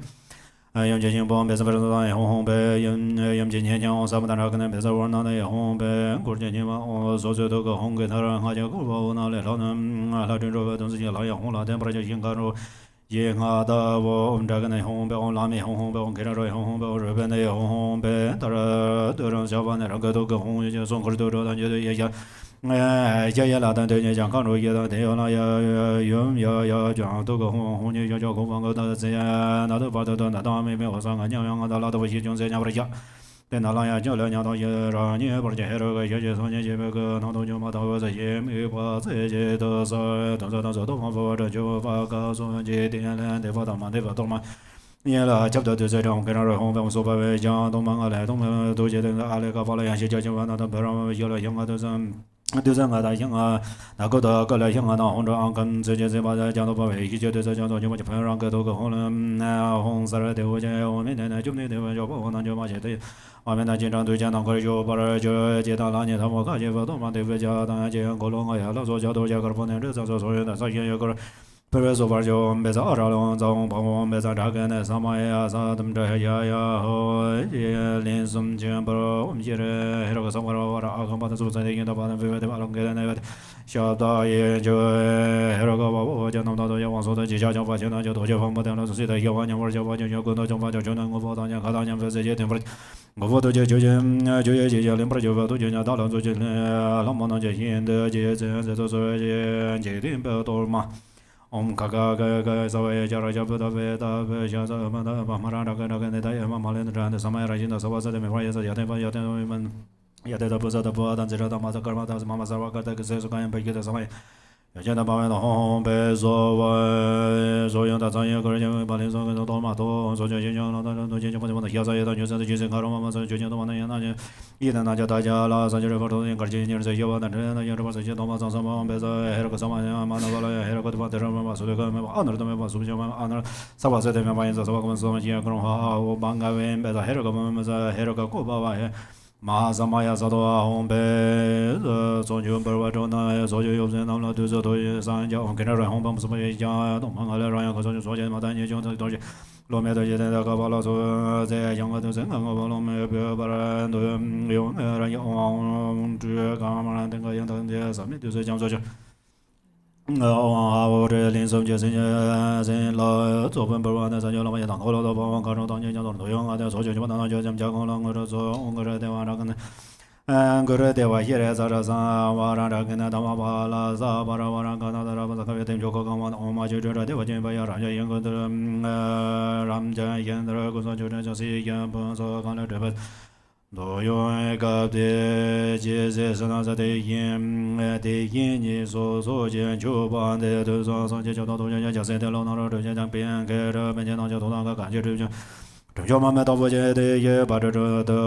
用这进步别说不是说红红配，用这年轻往上不但这个呢别说我那的红配，过年轻嘛我说这都个红给他人好像过我那来老呢，老真说东西老也红了，但不是就应该说。也我的我这个那红白红拉面红白红给他说红白红日本的红白，当然都让小贩那个都跟红就送过来都知道，觉得也想，这也拉单对你讲看着也当对了要讲都个红就叫红方个的这样，那都把都那当没我上个娘养的拉都不去就这样不是讲。在那浪呀，叫了娘到也让你不是这个个学从前这个那都就嘛到这些没把这些都是都方法这就把个从前点亮的发到嘛的发到嘛，你了差不多就这样跟那说红白说白为讲东忙来东忙都觉得阿来个发了样些叫就完那都不让有了用啊都是。就是我大想啊，那个的个来想啊，那红着跟直接这把这讲到把位，就对这讲到就把这朋友让个都个红了，那红色的我讲我们那就那就就不那就把这对，我们那经常对讲那个就把这就接到那年他们看见不都嘛对不讲，当然讲个龙啊呀，老说叫都讲个不能这这所有的所以有个。不是说玩就没啥着了，咱把我没啥这个那什么呀，啥他们这呀和也连什全部我们现在那个什么了，我这阿康把他做在那个把他飞的把他给那个小大爷就那个把我讲那么多也往说的几家就发现那就多就放不掉了，谁的要完年玩就完就过到就把就能我发当年看当年不是这点不是，我发都就也连不就发都就那大了就那么那就现在这都是这点不多嘛。卡稍微加了加不到别的别像这么的把马上这个那大爷嘛马来的这样的什么样的人的说话这没法也是也得我们也得不是的不但这个他妈的干嘛他是妈妈啥话个这个谁说干不给的什么要见到把那红白说我所有的专业个人因为把那说个多嘛多说就影响了那都就不怎么的现在也到女生的就是看着嘛说就就嘛那样那就一旦那就大家了上就是不同的个人你是有吧但是那有这把这些多嘛上什么白说还有个什么呀嘛那个了还有个地方在什么所以个没把那都没把所以嘛那啥把这的没把人说什么什么些个人哈我帮个人白说还有个么说还有个过吧呀马上嘛呀，啥都红白，做就不是说那做就有人那么就是都上家，跟着软红帮不是不一样，东方来软可做就做些嘛，但你就这东西，罗面的现在那个把老说在养个都是那个把罗面不要把人都用人用这干嘛那个样的上面就是讲说就。我这临时就是人老做本不完的，咱就那么一当好了，都帮看着当年讲到都用啊，的说就把那就这么讲了，我这做我这电话这个呢，我这电话现在在这上，我让这个呢，他妈把那啥把这我让看到的，把这个电就搞搞完，我妈就这电话就把要让这一个的让这一个工作就这就是一个不说看了这边。都用个的节日是那的你所见就把的都上上节就到都人家谁的老那这这边给这边见到就都那个感觉这就 Joma meta boje de ye ba de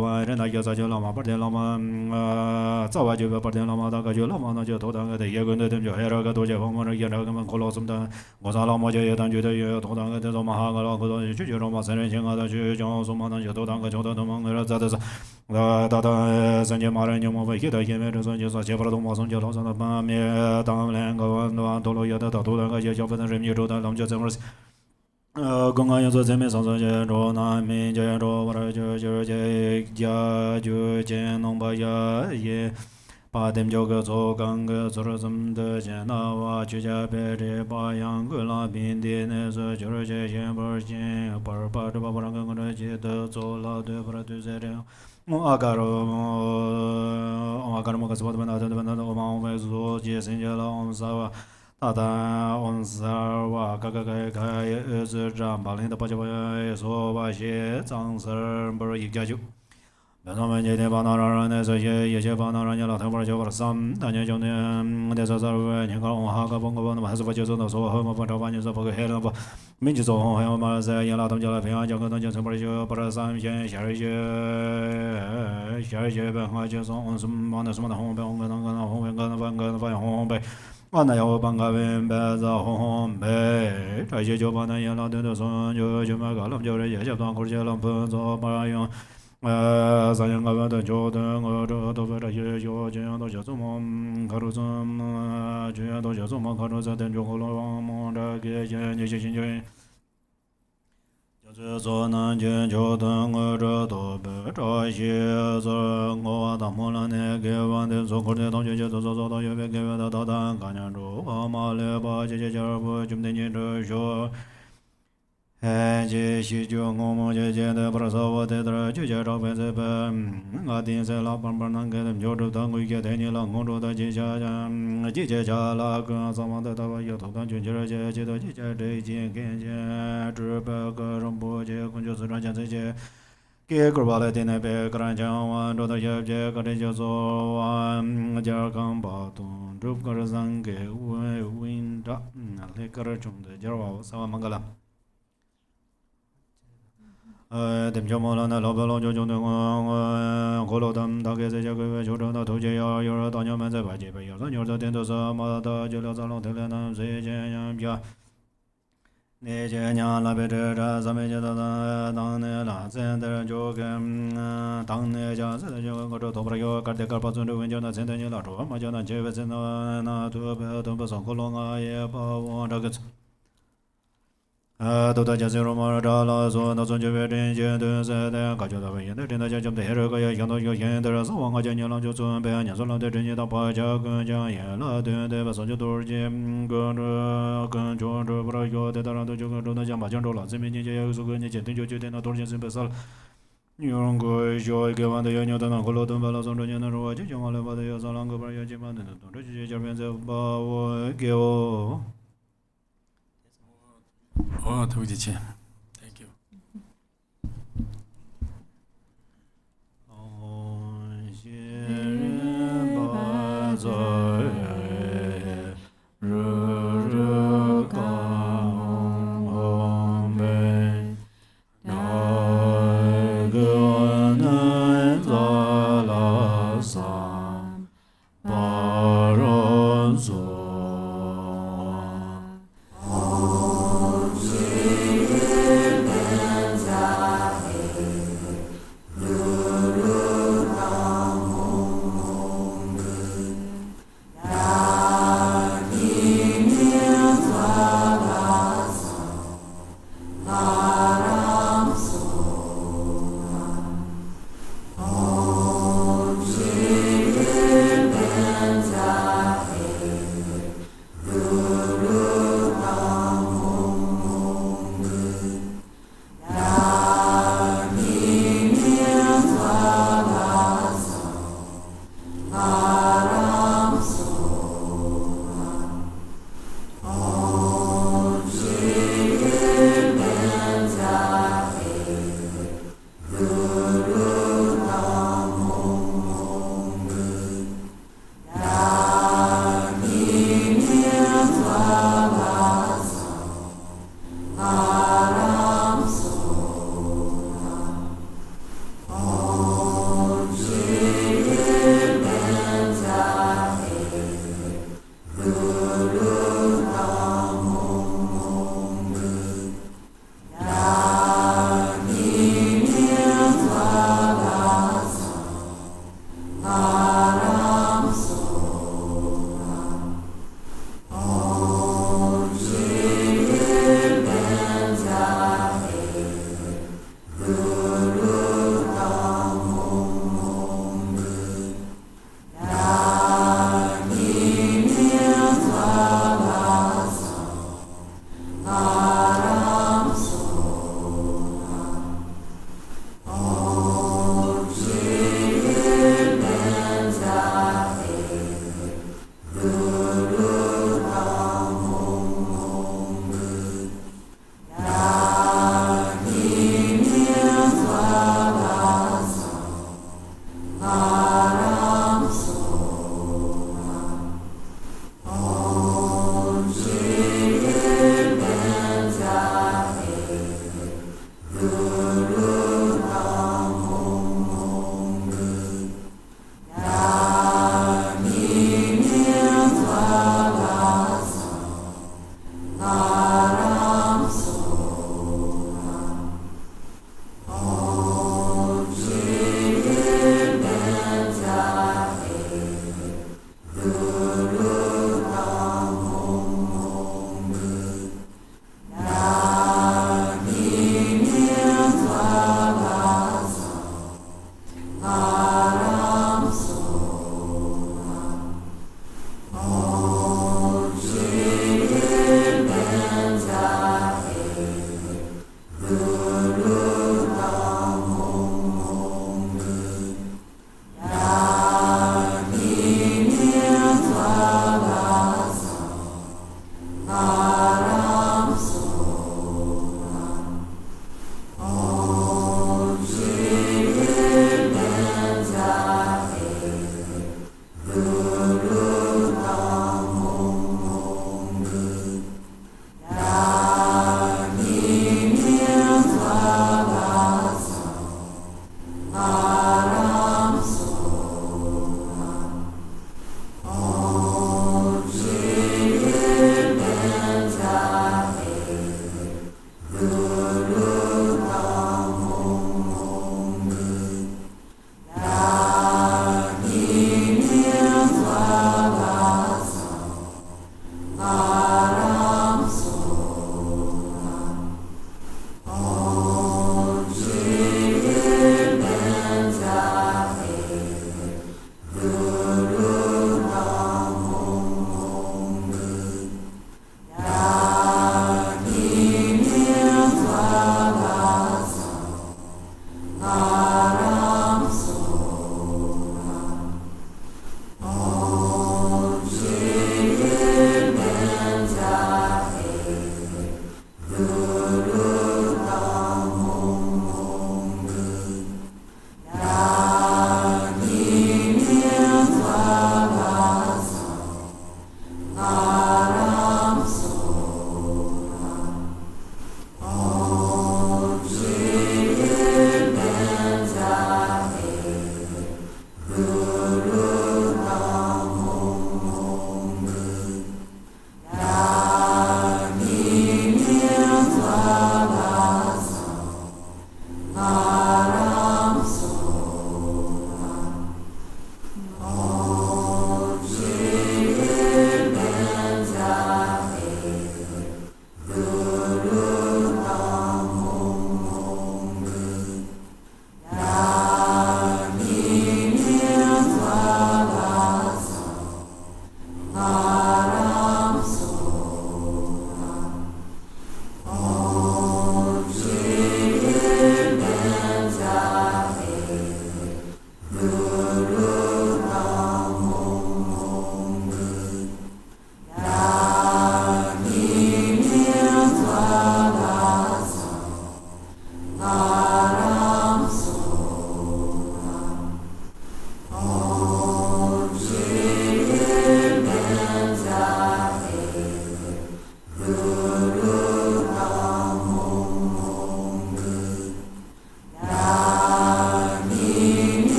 wa re na ya sa lama par de lama za wa ju par de lama da ga ju lama na ju to da de ye gun de dem ju he ra ga do je hong mo ye ra ga man ko lo sum da go sa la mo je ye dan ju de ye to da ga de zo ma ha ga la go do ju ju ro ma san ren xian ga da ju jiao su ma na ju to da ga ju da ma ga ra za da za da da san je ma ren mo ba ye da ye me de san je sa che pra do ma song je lo san da ba me dang len ga wan da to lo ye da to da ga ye xiao fa de ren ye ro da lam je zeng公安要做前面上上节着南民节着我这就节家就节农把呀也把点叫个做刚个做了怎么的钱那哇就家别的把养个那边的那是就是这些不钱把这把让个这些的做了对不对这样我阿嘎罗个是把那我们会做节生节了我们啥哇大on sa wa ga是让把领的把就说把些脏事不是一家就那他们今天把那让那这些一些把那让老头把就把三大年就那那这你看我哈个帮个帮还是把就那说后面把这把你说不个黑了不民族总还有嘛在养老他们家来平安叫个那就把就把三天下一些办法就说什么那什么的红白红个那个红白个那半个那红白我那要帮个文白子红白，这些就把那养老的送就买个了，就是也就当口去了，不做把用。三年个的就等我这都这些就这样都叫什么？看着什么？这样都叫什么？看着这等就好了，忙着给些那些新人。这做南京就等我这都不这些做我当莫了那个完的做口的同学就做到有别给的导弹干年中我马来把这些家伙就得你这说这些就我们这些的不是说我的这就介绍白这边我定在老板板能给他们就知道我给带你了我说的这些家那个咱们的大把有头干军这些都这些这些跟些只不个人不这工作是让这些给个把来的那边个人讲完这的些个人就做完家刚把东这个是三个温着那个人中的家伙三万门个了点叫么了？那老板老就那我老他们大概在这个就这那头些要有大娘们在外界边有人有的点都是嘛的就聊咱老头了那谁这样比那些年那边这咱们这当那了现在就跟当那家这就我这头不有搞点搞把尊的文件那现在你老说嘛就那这边那都不上可能啊也把我这个都大家是罗马扎拉说那从这边人间的在的感觉到文的真的就这黑个也想到有钱的是往个家年了就准备年说了的真的到把家跟家也了对把上就多些跟着不知道有的当然都就跟着那讲把讲着了这边你就有时候你决定就决定那多少钱是不是了你用个小一个万的要牛的那个老东把老送着年的说就讲完了把的要上两个把要几万的东这些这边再把我给我Oh, bodhichitta. Thank you.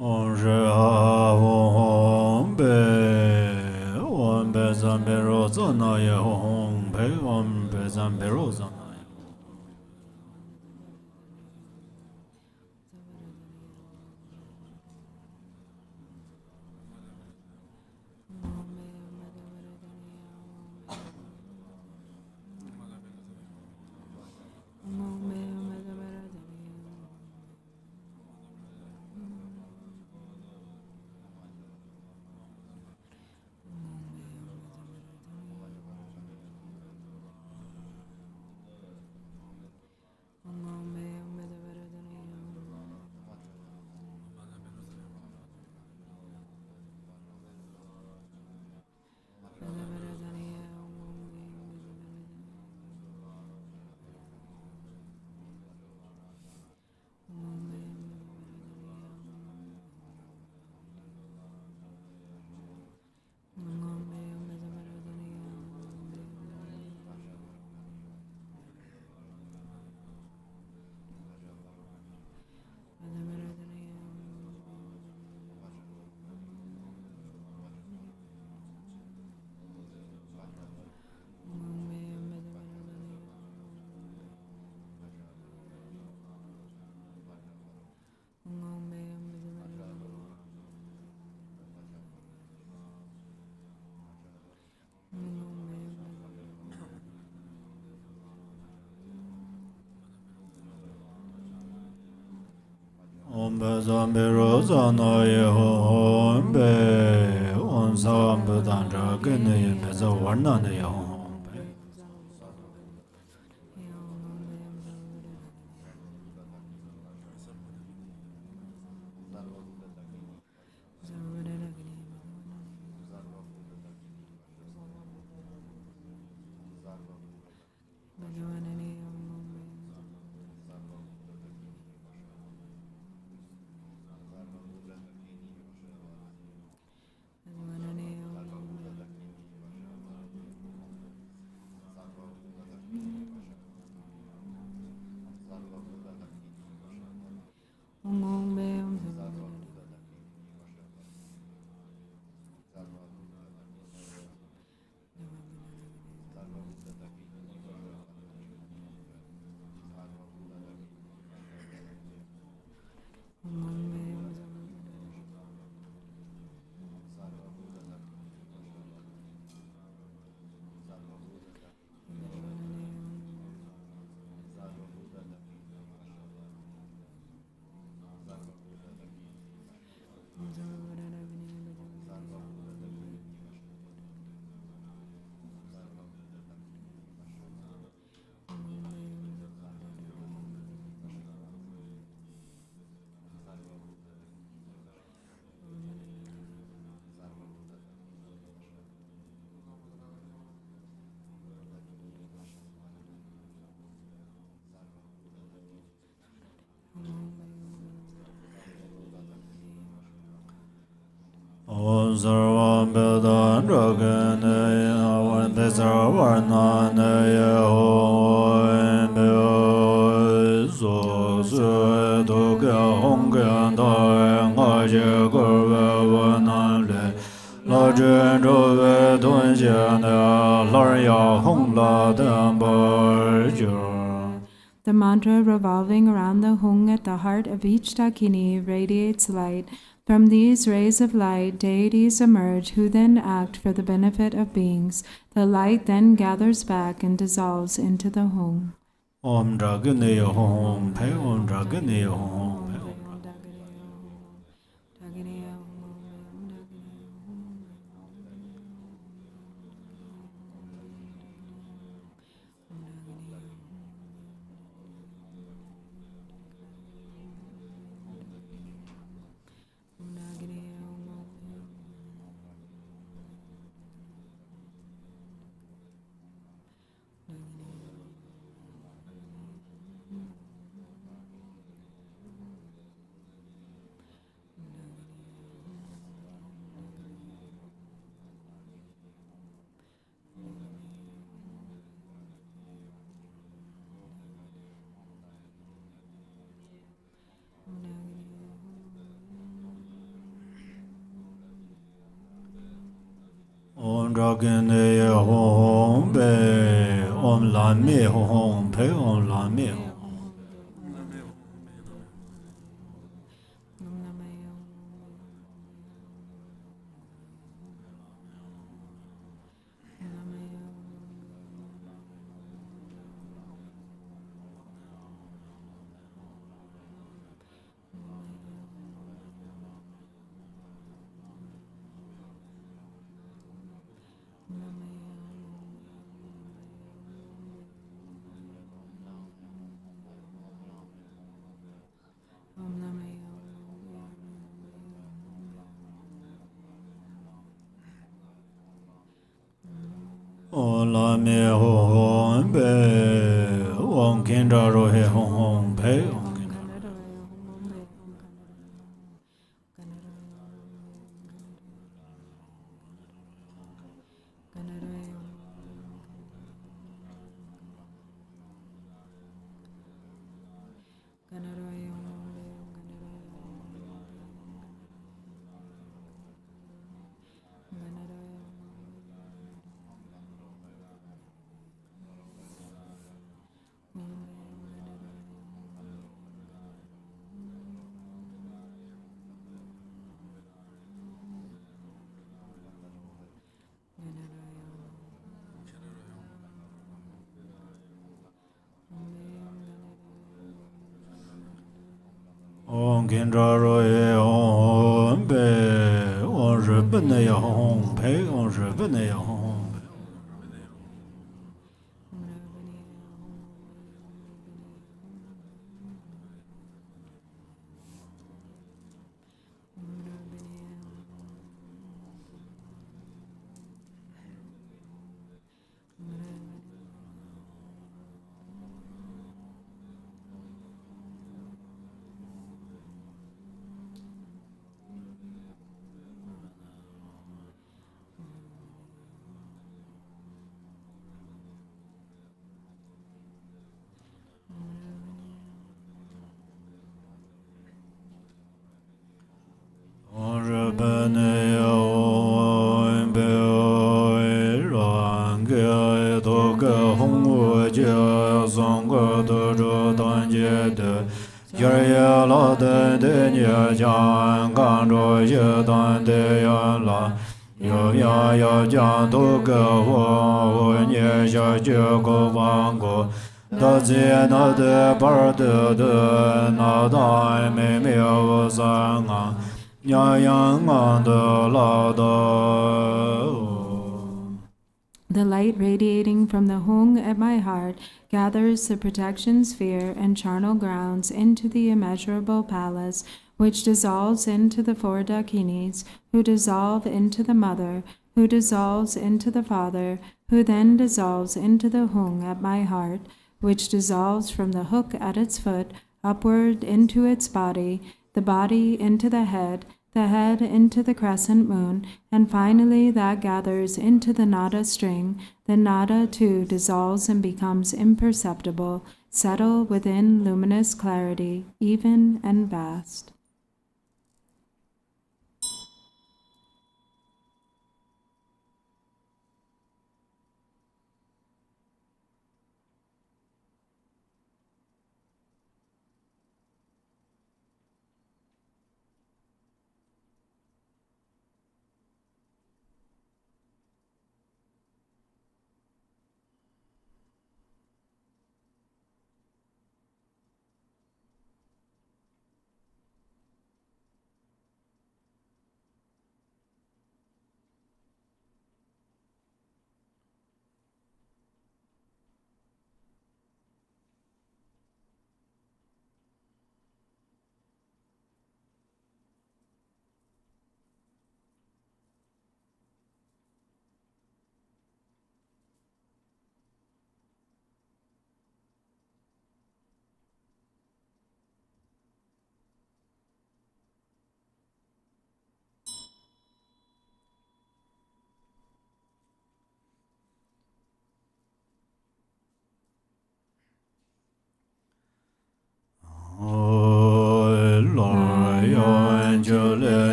Om Shra Om Be Om Be Zambe Rozana Ye Om Be Om Be Zambe Rozana. Om Be Zambe Rozana Ye Om Be Om Sam Be Danja Gene Ye Be Za Varna Ye Om Be. Om Sarvam Bedan Dragane Yawan Besarvarna Ye Om Be So Su Dukya Hongyan Dai Ngaje Gurve Vanan La Jen Zhuve Tun Xian Lar Ya Hong La Dan Bar Jur. The mantra revolving around the Hung at the heart of each Dakini radiates light. From these rays of light, deities emerge who then act for the benefit of beings. The light then gathers back and dissolves into the Hung. Om Dragane Hong Pe Om Dragane Hong Pe. Om Dragon Hong Be Om Lame Hong Pe Om Lame Om Lame Hong Be Om Kindra Rohe Hong Pe Om Om Kindra Rohe Hong Be Om Ribne Hong Pe Om Ribne Hong The light radiating from the Hung at my heart gathers the protection sphere and charnel grounds into the immeasurable palace, which dissolves into the four Dakinis, who dissolve into the mother, who dissolves into the father, who then dissolves into the Hung at my heart, which dissolves from the hook at its foot upward into its body, the body into the head into the crescent moon, and finally that gathers into the nada string. The nada too dissolves and becomes imperceptible, settle within luminous clarity, even and vast.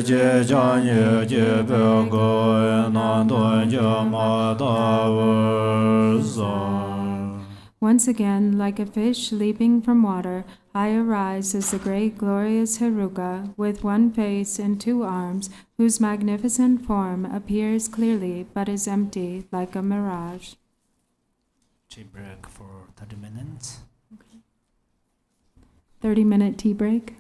je chan ye je pe go nan do je ma da wu sa. Once again, like a fish leaping from water, I arise as the great glorious Heruka, with one face and 2 arms, whose magnificent form appears clearly but is empty like a mirage. Tea break for 30 minutes. 30-minute tea break.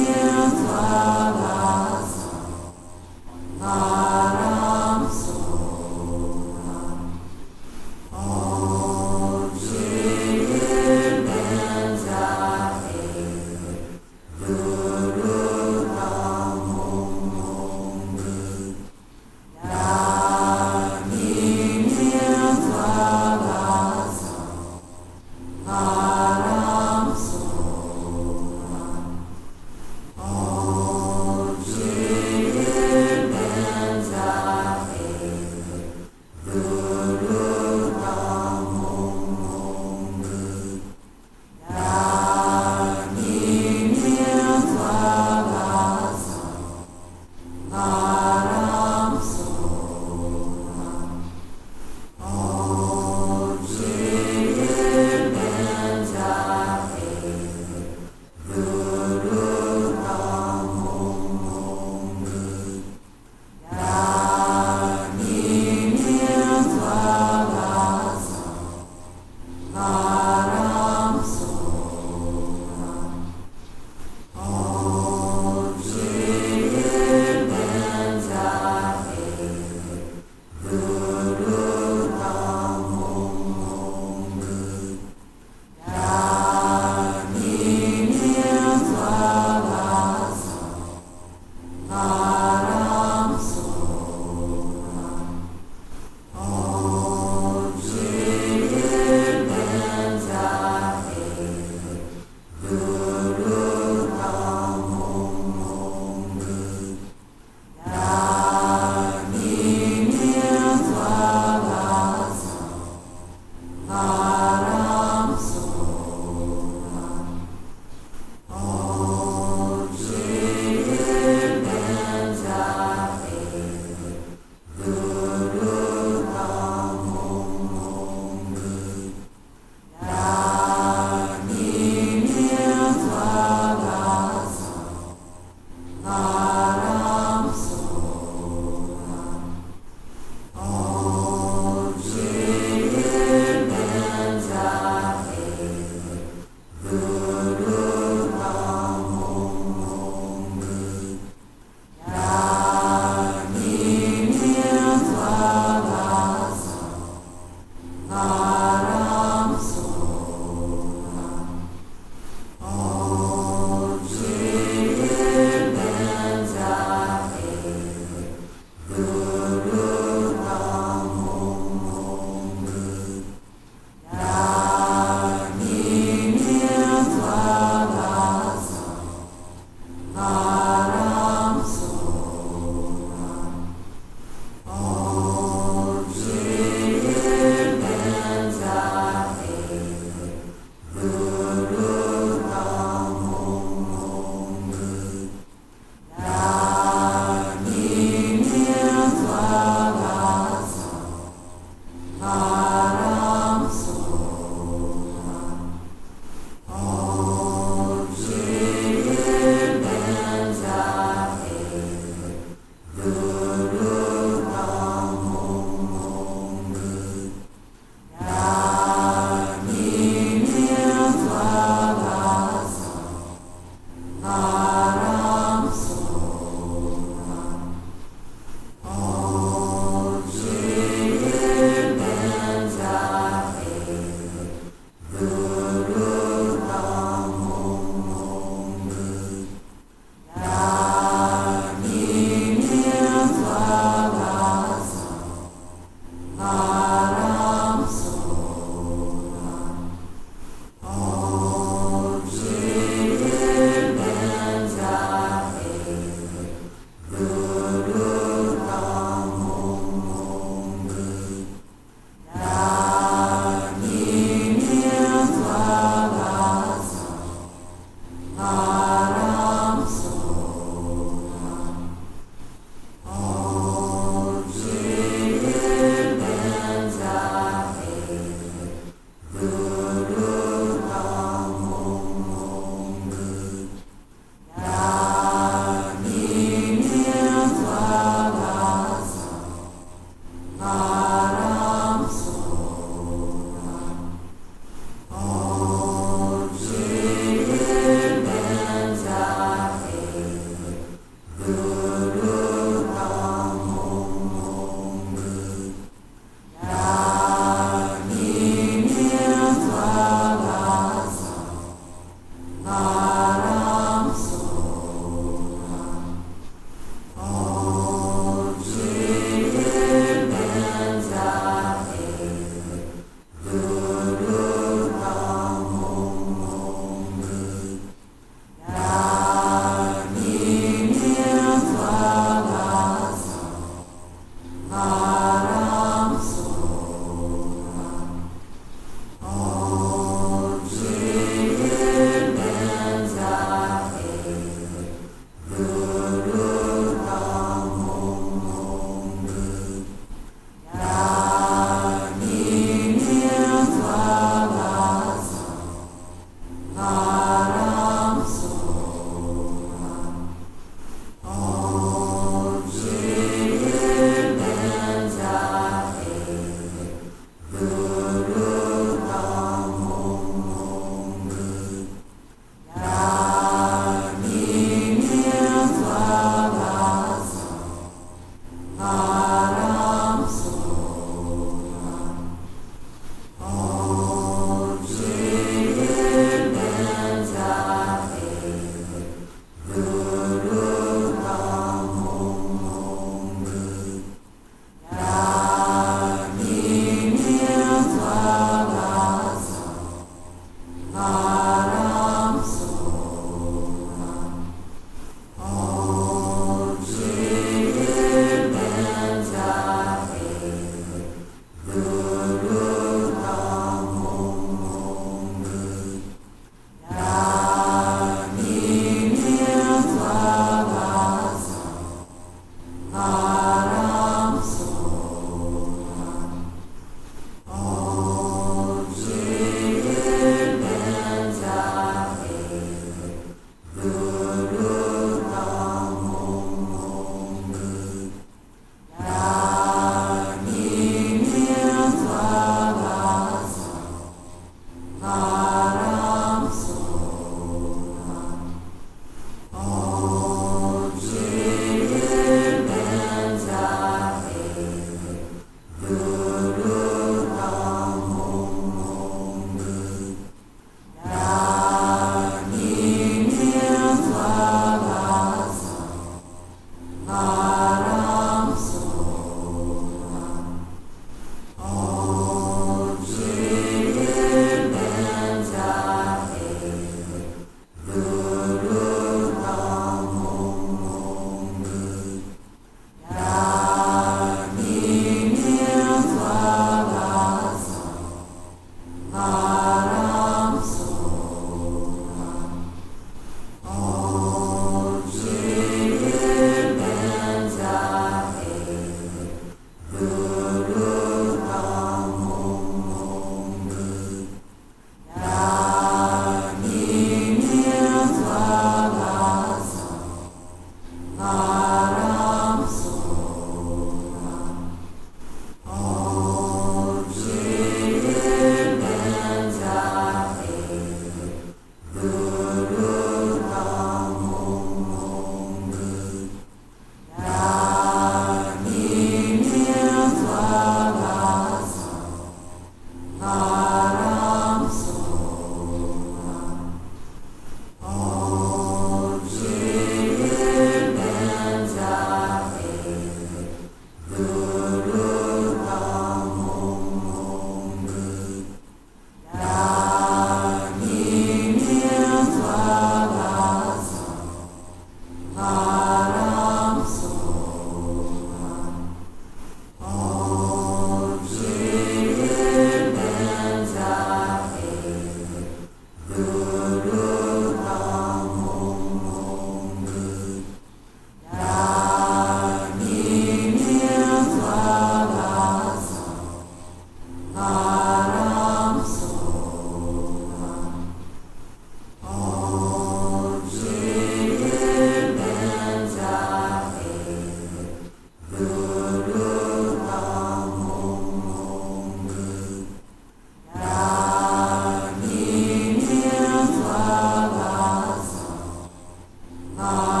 Om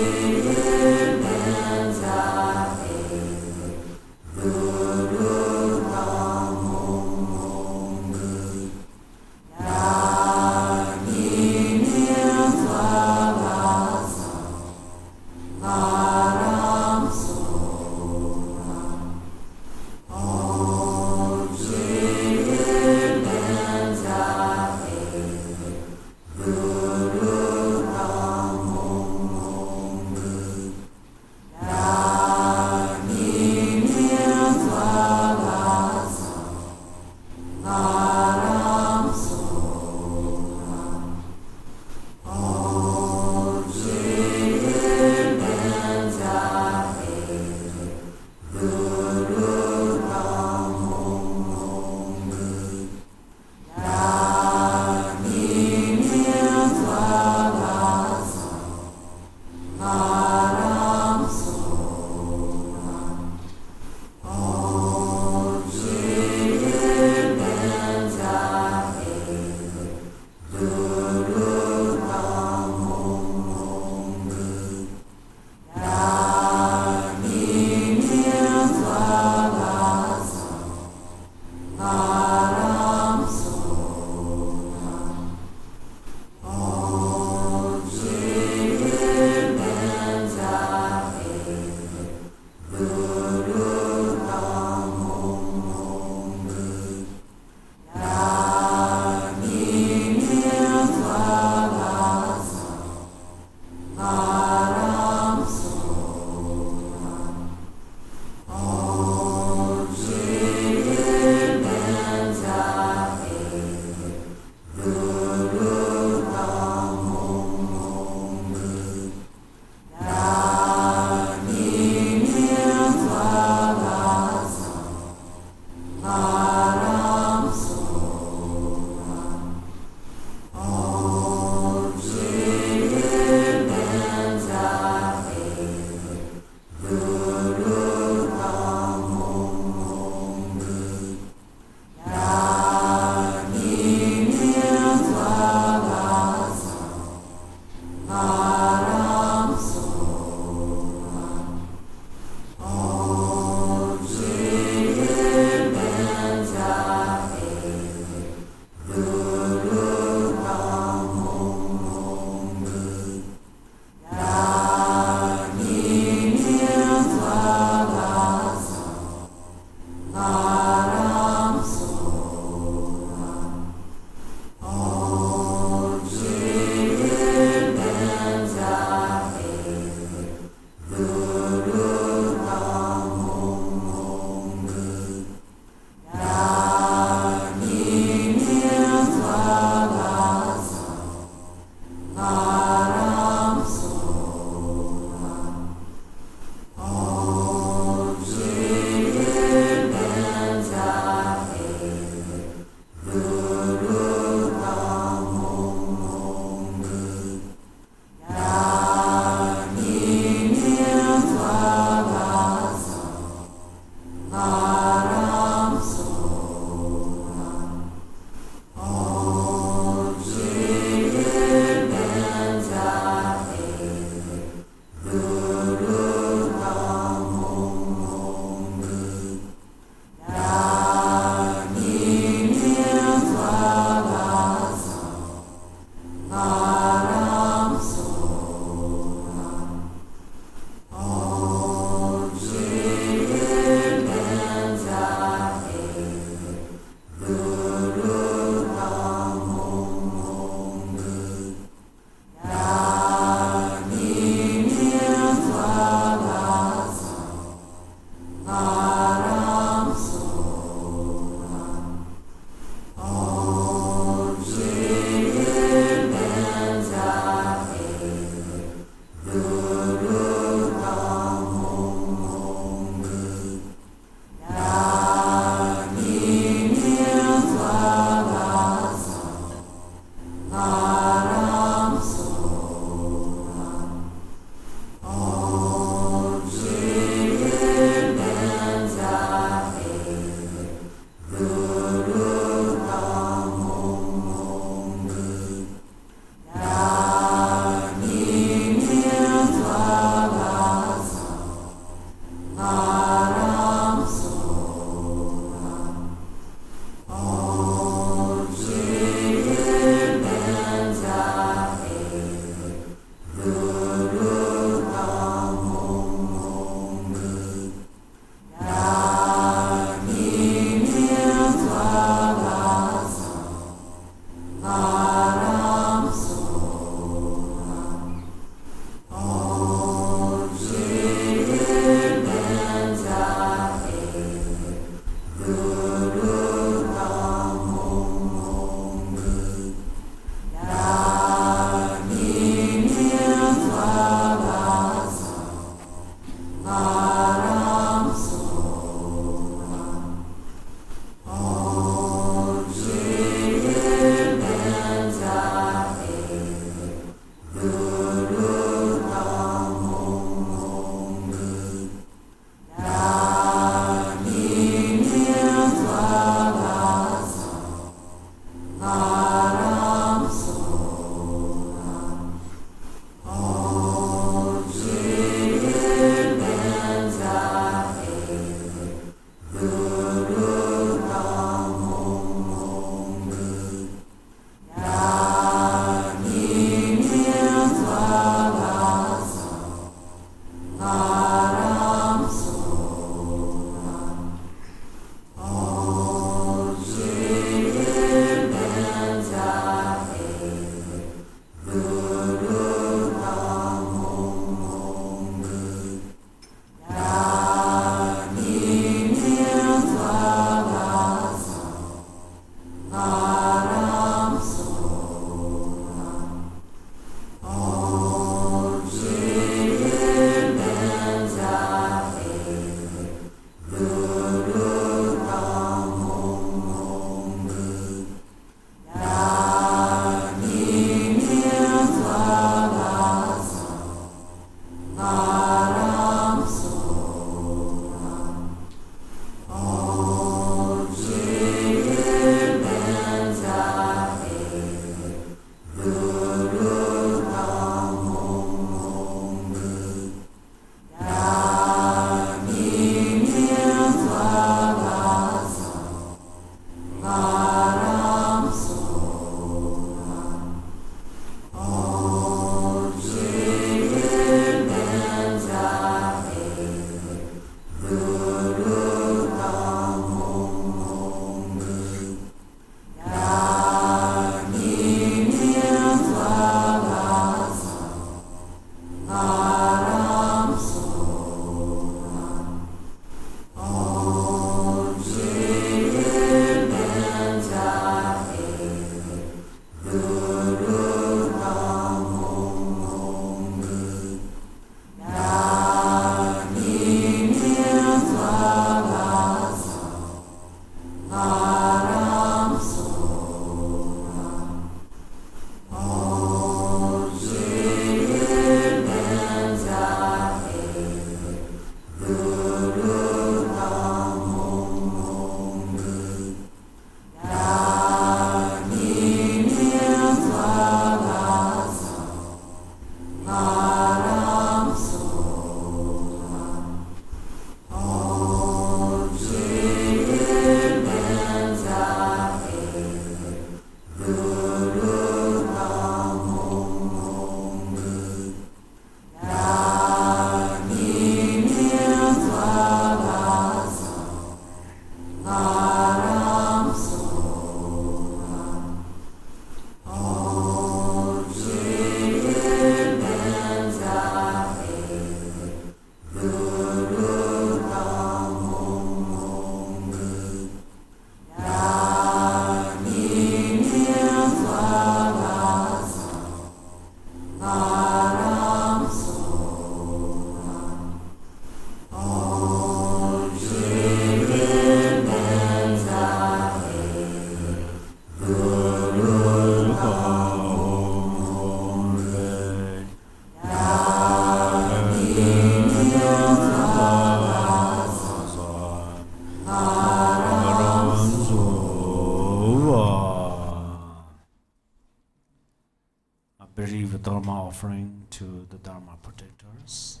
bereave Torma offering to the Dharma protectors.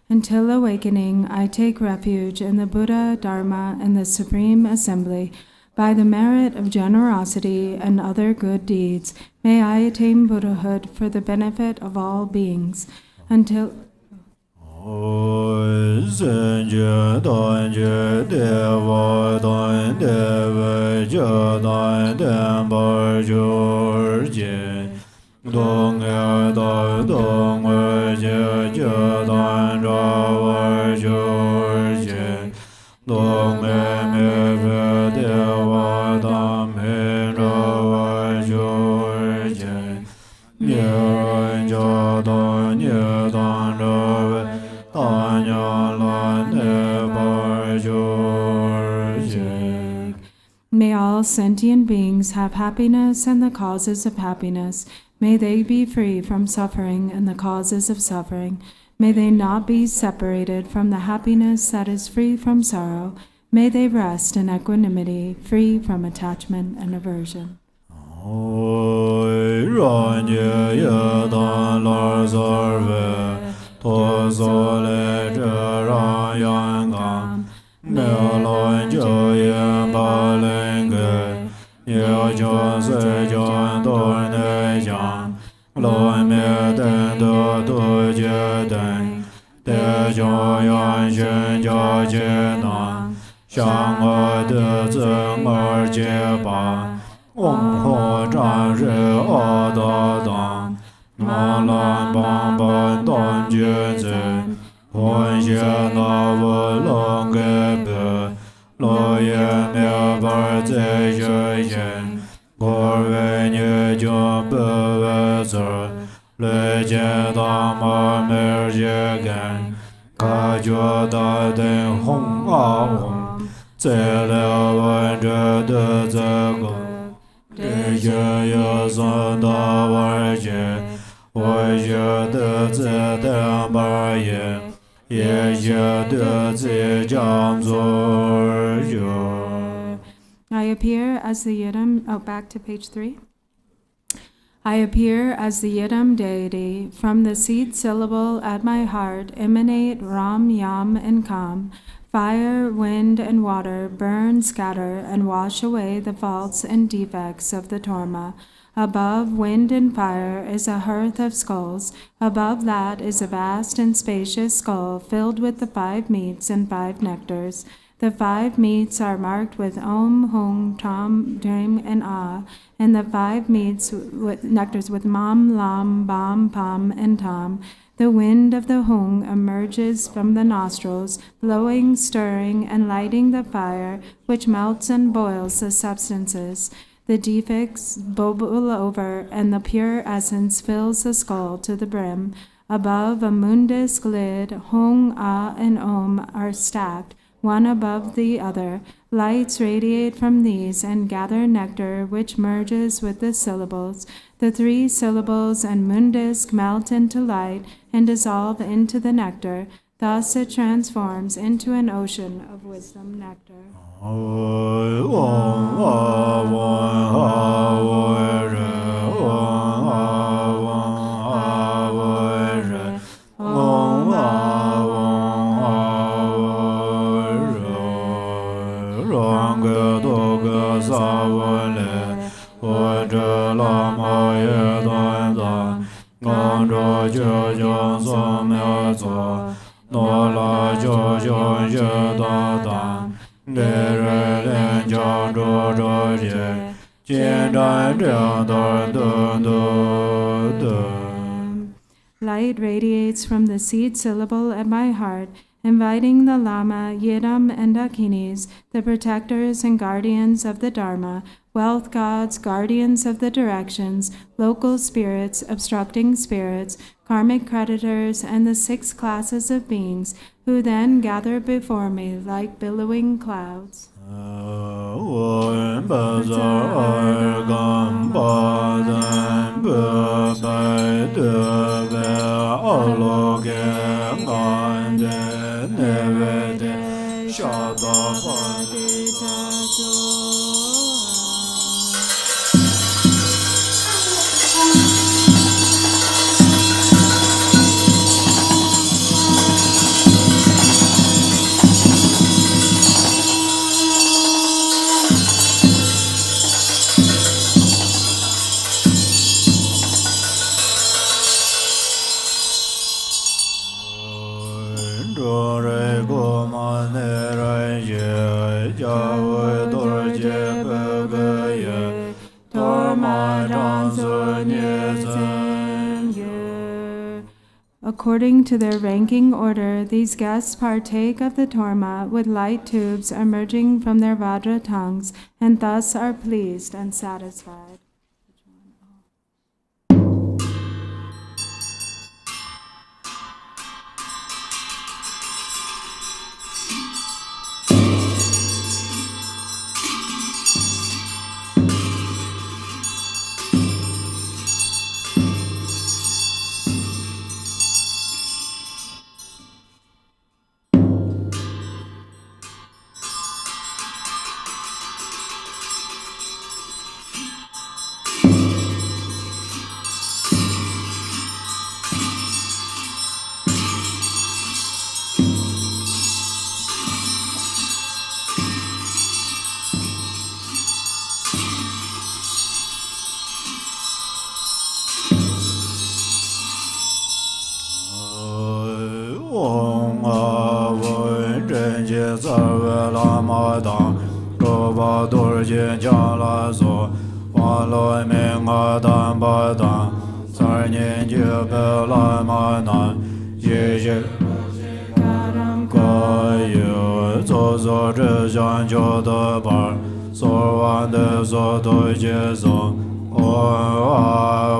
Until awakening, I take refuge in the Buddha, Dharma, and the Supreme Assembly. By the merit of generosity and other good deeds, may I attain Buddhahood for the benefit of all beings. Until May all sentient beings have happiness and the causes of happiness. May they be free from suffering and the causes of suffering. May they not be separated from the happiness that is free from sorrow. May they rest in equanimity, free from attachment and aversion. I appear as the Yidam, back to page 3. I appear as the Yidam deity. From the seed syllable at my heart emanate Ram, Yam, and Kam. Fire, wind, and water burn, scatter, and wash away the faults and defects of the Torma. Above wind and fire is a hearth of skulls. Above that is a vast and spacious skull filled with the 5 meats and 5 nectars. The 5 meats are marked with Om, Hung, Tam, Drim, and Ah, and the 5 meats with nectars with Mam, Lam, Bam, Pam, and Tam. The wind of the Hung emerges from the nostrils, blowing, stirring, and lighting the fire, which melts and boils the substances. The defects bubble over, and the pure essence fills the skull to the brim. Above a moondisk lid, Hung, Ah, and Om are stacked, one above the other. Lights radiate from these and gather nectar, which merges with the syllables. The 3 syllables and moondisk melt into light and dissolve into the nectar. Thus it transforms into an ocean of wisdom nectar. Light radiates from the seed syllable at my heart, inviting the Lama, Yidam, and Dakinis, the protectors and guardians of the Dharma, wealth gods, guardians of the directions, local spirits, obstructing spirits, karmic creditors, and the 6 classes of beings, who then gather before me like billowing clouds. Dorjee Goma Neraye Jawe Dorjee Bagaye Torma According to their ranking order, these guests partake of the Torma with light tubes emerging from their Vajra tongues, and thus are pleased and satisfied. Lama Drupon Dorjee Jala So Waloi Minga Damba Dan Sarnyen Jube Lama Na Ye Kayu Zozo Zhan Jodo Bar Sorwan De So Dorjee So Oa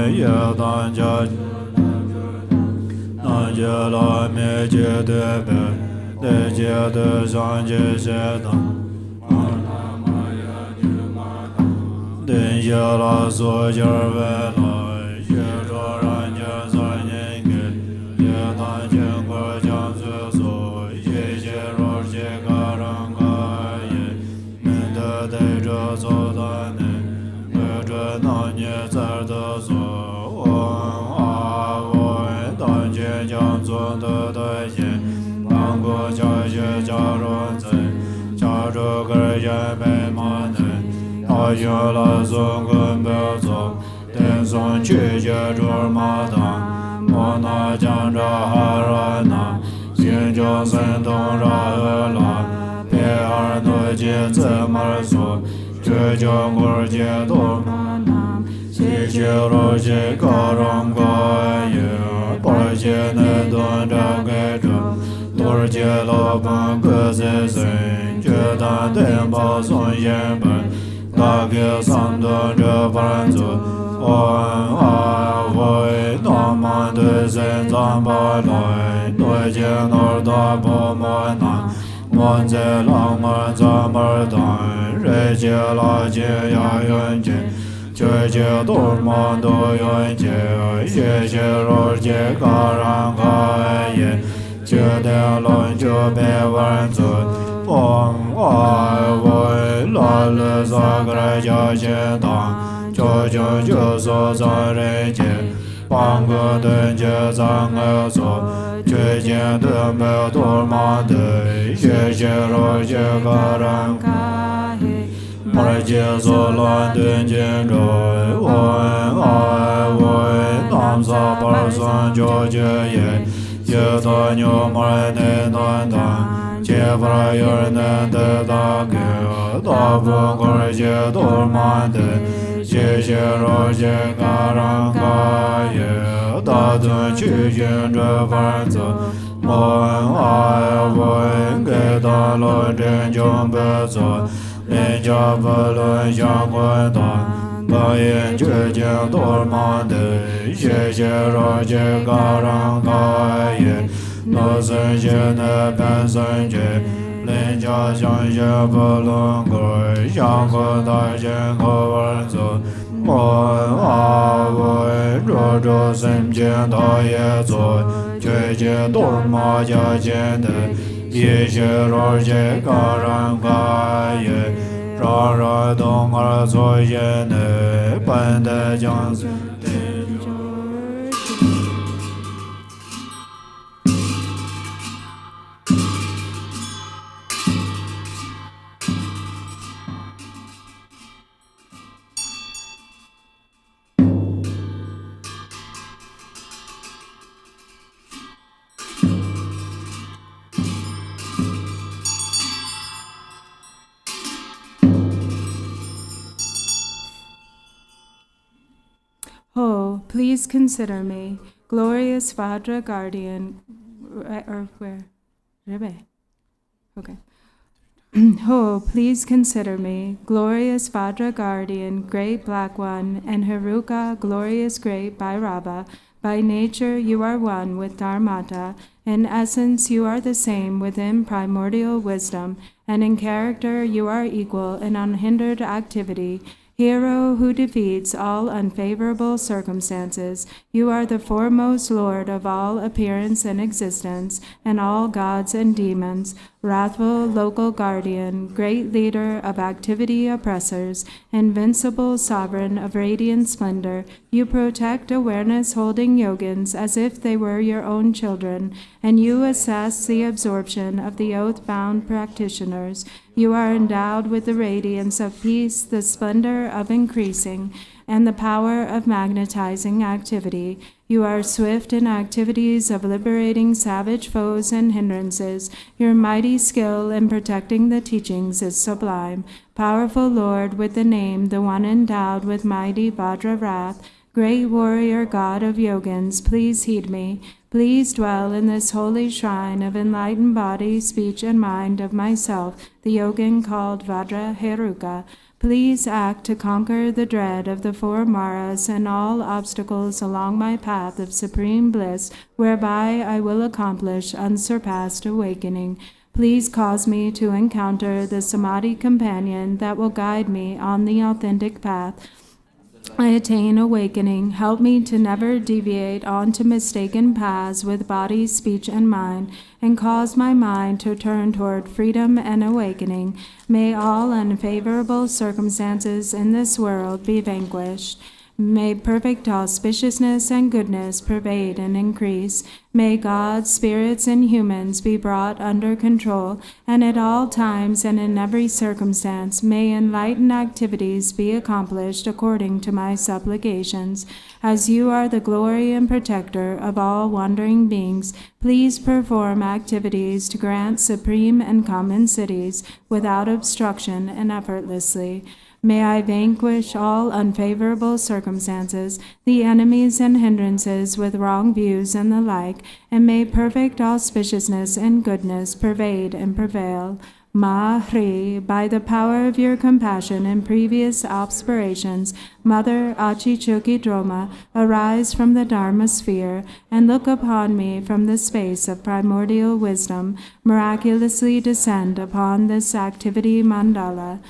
Yedan Jaj Nanjela Meje Debe Deje De Zanje Zedan Denje La So Jerve La Yero Ranje Zanyenge Yedan Jengo Jansu So Yeje Roje Karanga Ye Mende Deje Zodane Meje Nanye Zerde So Danje Jansu De Deje Bango Jaje Jaron Zay Jaro Gerje Be Mane Ayola Zongun Bezo Denson Chije Torma Dan Mona Jandra Harana Xinjiang Sendong Ra Pe Ar No Jie Zemar So Zhejiang Gorjie Torma Nam Xie Roje Karang Gaye Parjie Ne Don Jage Zho Dorjie Lo Ban Ge Ze Sen Jue Dan Den Ba Song Yen Ben Dage San Don Je Ban Zu Wan A Wei Nam Man De Zen Zang Ba Lai Doi Jie Nor Da Bo Mo Na Mon Ze Lang Man Zang Mar Dan Re Jie La Jie Ya Yuen Jie Jie Jie Torma Do Yuen Jie Xie Xie Ro Jie Ka Rang Ka Ye Jie De Lon Jie Be Wan Zu Bong Ai Wei La Le Sa Gra Jia Xie Dang Jiao Jiao Jiao So Zang Re Jie Bang Ge Den Jie Zang Ge So Jue Jie De Me Torma De Xie Xie Ro Jie Ka Rang Ka He Mar Jie So Lan Den Jie Zhou Wen Ai Wei Nam Sa Par San Jiao Jie Ye Ye Da Nyo Mar Ne Dan Dan Jie Pra Yer Ne De Da Ge Da Bu Gor Jie Torma De Xie Xie Ro Jie Ka Rang Ka Ye Da Dun Qu Jin Zhe Fan Zi Mon Ai Wen Ge Da Lo Zhen Jiong Be Zo Lin Jia Be Lun Xiang Guan Dan Ba Yin Jue Jing Torma De Xie Xie Ro Jie Ka Rang Ka Ye No Sen Xie Ne Ben Sen Jie Lin Jia Xiang Xie Be Lun Ge Xiang Ge Da Jian Ge Wen Zi Mon A Wei Zhuo Zhuo Sen Jian Da Ye Zo Jue Jie Torma Jia Jian De Ye Xie Ro Jie Ka Rang Ka Ye Ra Ra Dong Er Zo Ye Ne Ben De Jiang Su please consider me. Glorious Vajra guardian, or where? Rebe. Okay. Ho, please consider me, glorious Vajra guardian, great black one, and Haruka, glorious great Bhairava. By nature you are one with Dharmata. In essence you are the same within primordial wisdom, and in character you are equal in unhindered activity. Hero who defeats all unfavorable circumstances, you are the foremost lord of all appearance and existence, and all gods and demons. Wrathful local guardian, great leader of activity oppressors, invincible sovereign of radiant splendor, you protect awareness-holding yogins as if they were your own children, and you assess the absorption of the oath-bound practitioners. You are endowed with the radiance of peace, the splendor of increasing, and the power of magnetizing activity. You are swift in activities of liberating savage foes and hindrances. Your mighty skill in protecting the teachings is sublime. Powerful Lord with the name, the one endowed with mighty Vajra wrath, great warrior God of yogins, please heed me. Please dwell in this holy shrine of enlightened body, speech, and mind of myself, the yogin called Vajra Heruka. Please act to conquer the dread of the four maras and all obstacles along my path of supreme bliss, whereby I will accomplish unsurpassed awakening. Please cause me to encounter the samadhi companion that will guide me on the authentic path. I attain awakening. Help me to never deviate onto mistaken paths with body, speech, and mind, and cause my mind to turn toward freedom and awakening. May all unfavorable circumstances in this world be vanquished. May perfect auspiciousness and goodness pervade and increase. May God, spirits, and humans be brought under control, and at all times and in every circumstance may enlightened activities be accomplished according to my supplications. As you are the glory and protector of all wandering beings, please perform activities to grant supreme and common cities without obstruction and effortlessly. May I vanquish all unfavorable circumstances, the enemies and hindrances with wrong views and the like, and may perfect auspiciousness and goodness pervade and prevail. Mahri, by the power of your compassion and previous aspirations, Mother Achichoki Droma, arise from the Dharma sphere and look upon me from the space of primordial wisdom, miraculously descend upon this activity mandala.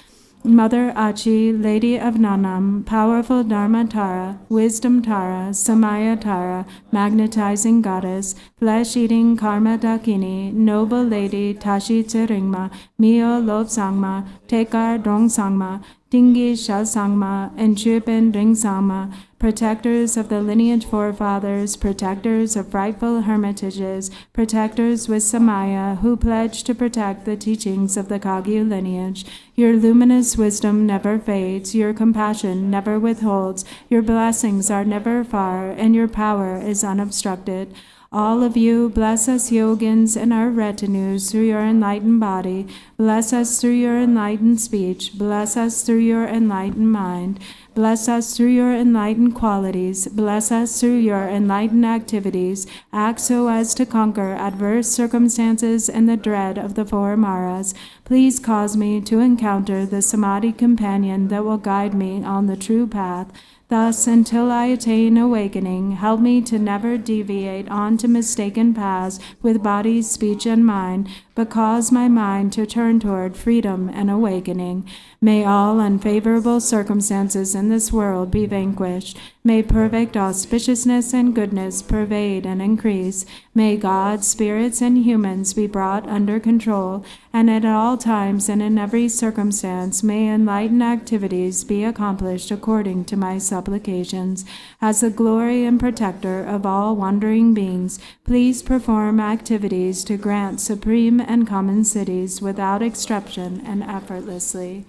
Mother Achi, Lady of Nanam, powerful Dharma Tara, Wisdom Tara, Samaya Tara, magnetizing goddess, flesh-eating Karma Dakini, noble lady Tashi Tseringma, Mio Lob Sangma, Tekar Dong Sangma, Dingi Shal Sangma, and Chupen Ring Sangma, protectors of the lineage forefathers, protectors of frightful hermitages, protectors with Samaya who pledge to protect the teachings of the Kagyu lineage. Your luminous wisdom never fades, your compassion never withholds, your blessings are never far, and your power is unobstructed. All of you, bless us yogins and our retinues through your enlightened body. Bless us through your enlightened speech. Bless us through your enlightened mind. Bless us through your enlightened qualities. Bless us through your enlightened activities. Act so as to conquer adverse circumstances and the dread of the four maras. Please cause me to encounter the samadhi companion that will guide me on the true path. Thus, until I attain awakening, help me to never deviate onto mistaken paths with body, speech, and mind, but cause my mind to turn toward freedom and awakening. May all unfavorable circumstances in this world be vanquished. May perfect auspiciousness and goodness pervade and increase. May God, spirits, and humans be brought under control, and at all times and in every circumstance may enlightened activities be accomplished according to my supplications. As the glory and protector of all wandering beings, please perform activities to grant supreme and common cities without exception and effortlessly.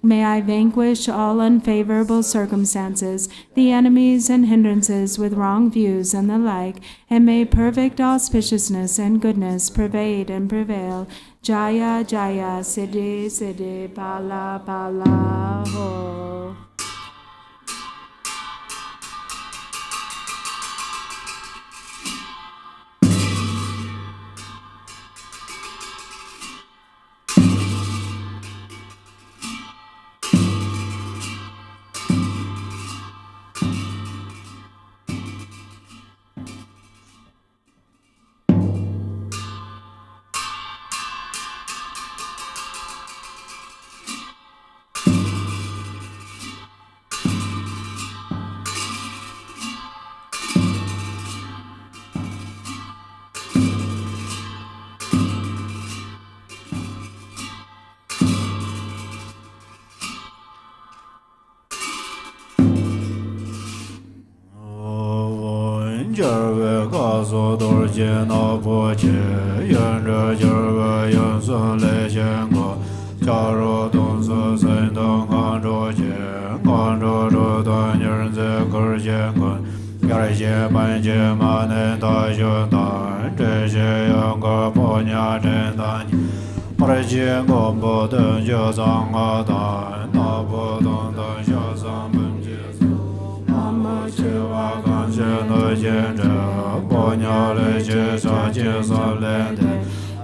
May I vanquish all unfavorable circumstances, the enemies and hindrances with wrong views and the like, and may perfect auspiciousness and goodness pervade and prevail. Jaya Jaya Siddhi Siddhi Pala Pala. Ho. Jerve Gaso Dorje no Poche, Yandra Jerve Yansun Le Shengo, Charo Donso Sendong Androje, Andro Don Yernze Kurjengo, Yarje Banje Mane Da Yundan, Jeshe Yanga Ponya Jendan, Paraje Gombo Den Jazang Adan, Nabo Don Dan Shazang Bunjes, Amma Chewa Ganshe No Jenja, Ponya Le Jesa Jesa Lende,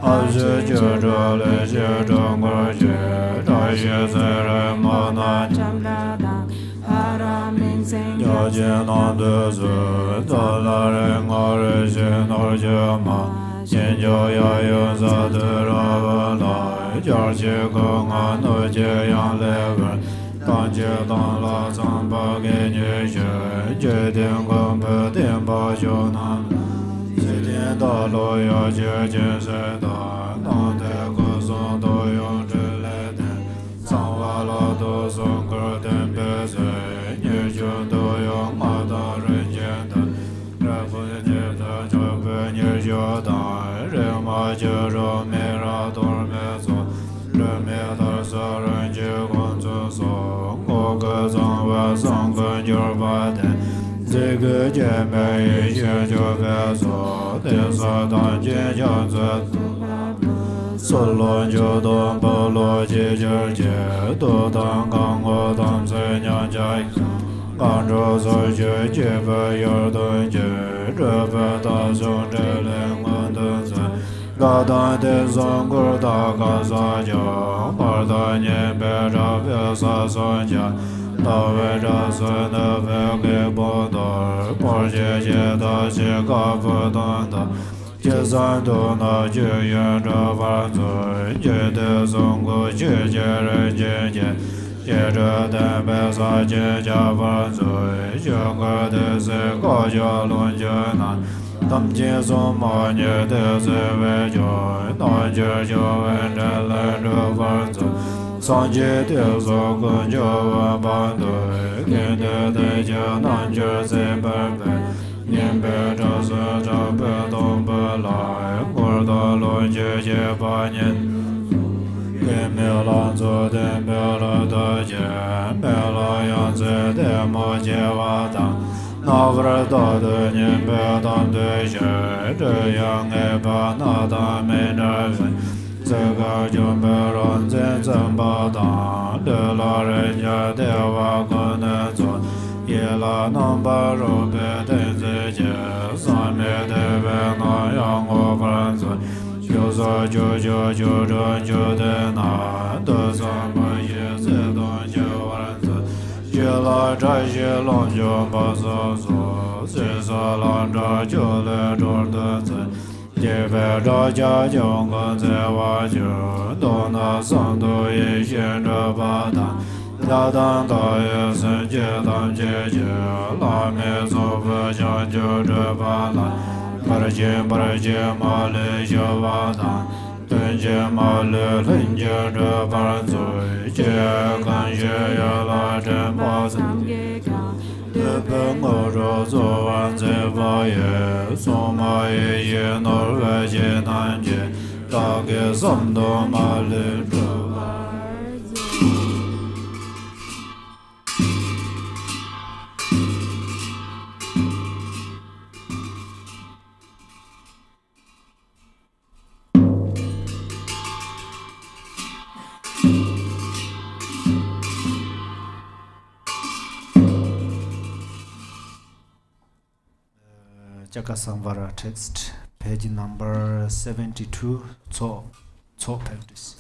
Aje Jera Le Jera Ngorje, Daje Zere Mana Chamdada, Haraming Sing, Yaje Nande Zu, Dalare Ngore Je Norje Ma, Yenjo Ya Yun Za De Ra Wan Lai, Jarje Gong An No Je Yang Le Wen, Dan Je Dan La Zang Ba Ge Nye Je, Je Ding Gong Pe Ding Ba Xiu Nan, Si Ding Da Lo Ya Je Jin Se Da, Dan De Gu Song Do Yong Zhi Le Den, Sang Wa La Do Song Ger Den Pe Se, Nye Jun Do Yong Ma Da Ren Jian Den, Refuge Nye Da Jo Pe Nye Xiu Dan, Re Ma Je Ro Me Ra Dor Me So, Re Me Da Sa Ren Ji Gong Zun So, Ngo Ge Zang Wa Sang Gen Jor Ba Den, Zi Ge Jie Me Yi Xie Jo Pe So, De Sa Dan Jin Jiang Zi Sun Lun Jo Dong Po Lo Ji Jir Jie, Du Dang Gang Wo Dam Se Nyang Jia Gang Zhou So Jie Jie Pe Yor Dun Jie, Zhe Pe Da Xiong Zhe Ling Wen Dun Se, Ga Dan De Song Gur Da Ga Sa Jiang, Par Da Nian Pe Zha Pe Sa Son Jia, Da Wei Zha Sun De Pe Ge Bo Dor, Par Jie Jie Da Xie Ga Fu Dan Da, Jie San Du Na Jie Yuan Zhe Fan Zui, Jie De Song Gu Jie Jie Ren Jie Jie, Jie Zhe Den Pe Sa Jie Jia Fan Zui, Jie Ge De Se Ga Jia Lun Jie Nan, Tam Jie Song Ma Nye De Se Wei Joi, Dan Jie Jie Wen Zhe Len Zhe Fan Zui, Sang Jie De So Gun Jie Wen Ban Dui, Gen De De Jie Nan Jie Se Pen Pen, Nian Pe Zha Se Zha Pe Dong Pe Lai, Gur Da Lun Jie Jie Ba Nian, Ge Me Lan Zu Den Pe La Da Jie, Me La Yang Zi De Mo Jie Wa Dang, Na Vr Da De Nian Pe Dam Dui Xie, Zhe Yang E Pa Na Dam Me Zhe Fen, Zi Ga Jun Pe Ran Zin Zhen Ba Dang, Le La Ren Jia De Wa Gun Den Zun, Ye La Nang Ba Ru Pe Den Zi Jie, San Me De Ve Na Yang Wo Fan Zun, Xiu Sa Jiu Jiu Jiu Zhen Jiu De Na, De San Ba Ye Zi Dong Jie Wan Zun, Jie La Zai Xie Long Jiu Ba Sa Su, Si Sa Lang Zha Jiu Le Zhor De Zi, Jie Fe Zha Jia Jiong Gen Zi Wa Jiu, Dong Na Sang Du Yi Xian Zhe Ba Dan, Da Dan Da Ye Sen Jie Dan Jie Jie, La Me So Fe Xiang Jiu Zhe Ba Lan, Par Jie Ma Le Xie Wa Dan, Dun Jie Ma Le Len Jie Zhe Ban Zui, Jie Gan Xie Ya La Zhen Ba Zhen, De Pe Ngo Zhou Zu Wan Zi Ba Ye, Song Ma Ye Ye Nor Wei Jie Nan Jie, Da Ge Sam Do Ma Le Zhe Ba. Cakrasamvara text, page number 72, So practice.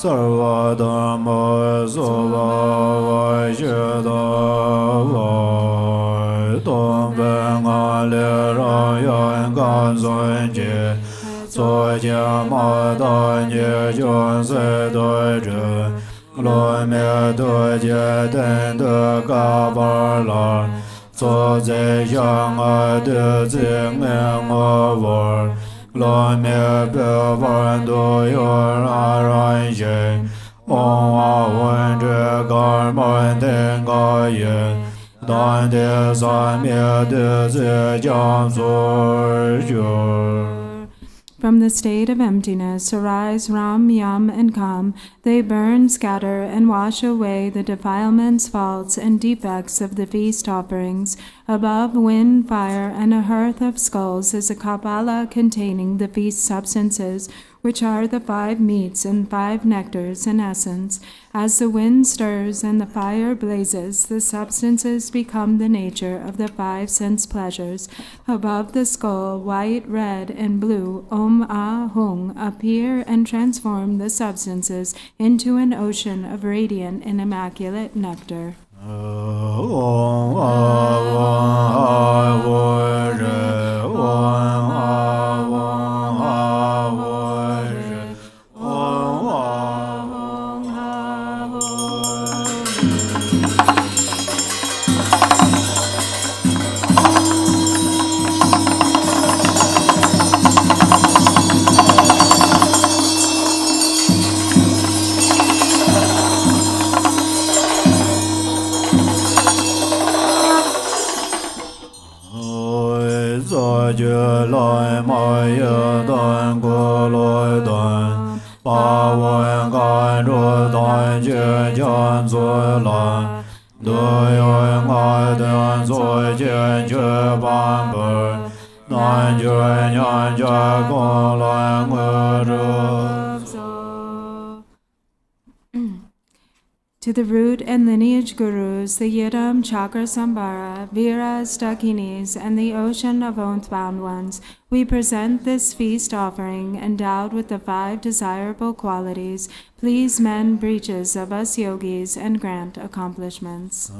Sarva Dhamma Sova Vaishadava Tom Venga Le Rayan Gan Son Je So Jia Ma Da Nye Jun Se Doi Zhe Lo Me Do Jie Den De Ka Par La so ze yang a de zing en over lo me be van do your arrange on a wen de gar mon den ga ye dan de sa me de ze jiang zu ju. From the state of emptiness arise Ram, Yam, and Kam. They burn, scatter, and wash away the defilements, faults, and defects of the feast offerings. Above, wind, fire, and a hearth of skulls is a Kapala containing the feast substances, which are the 5 meats and 5 nectars in essence. As the wind stirs and the fire blazes, the substances become the nature of the 5 sense pleasures. Above the skull, white, red, and blue, Om Ah Hung, appear and transform the substances into an ocean of radiant and immaculate nectar. To the root and lineage gurus, the Yidam, Cakrasamvara, Viras, Dakinis, and the ocean of oath-bound ones, we present this feast offering endowed with the 5 desirable qualities. Please mend breaches of us yogis and grant accomplishments.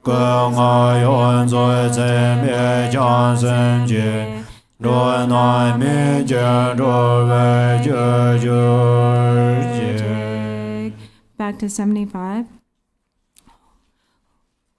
各我愿在在灭将生劫，若难灭见若为觉觉。 Back to 75.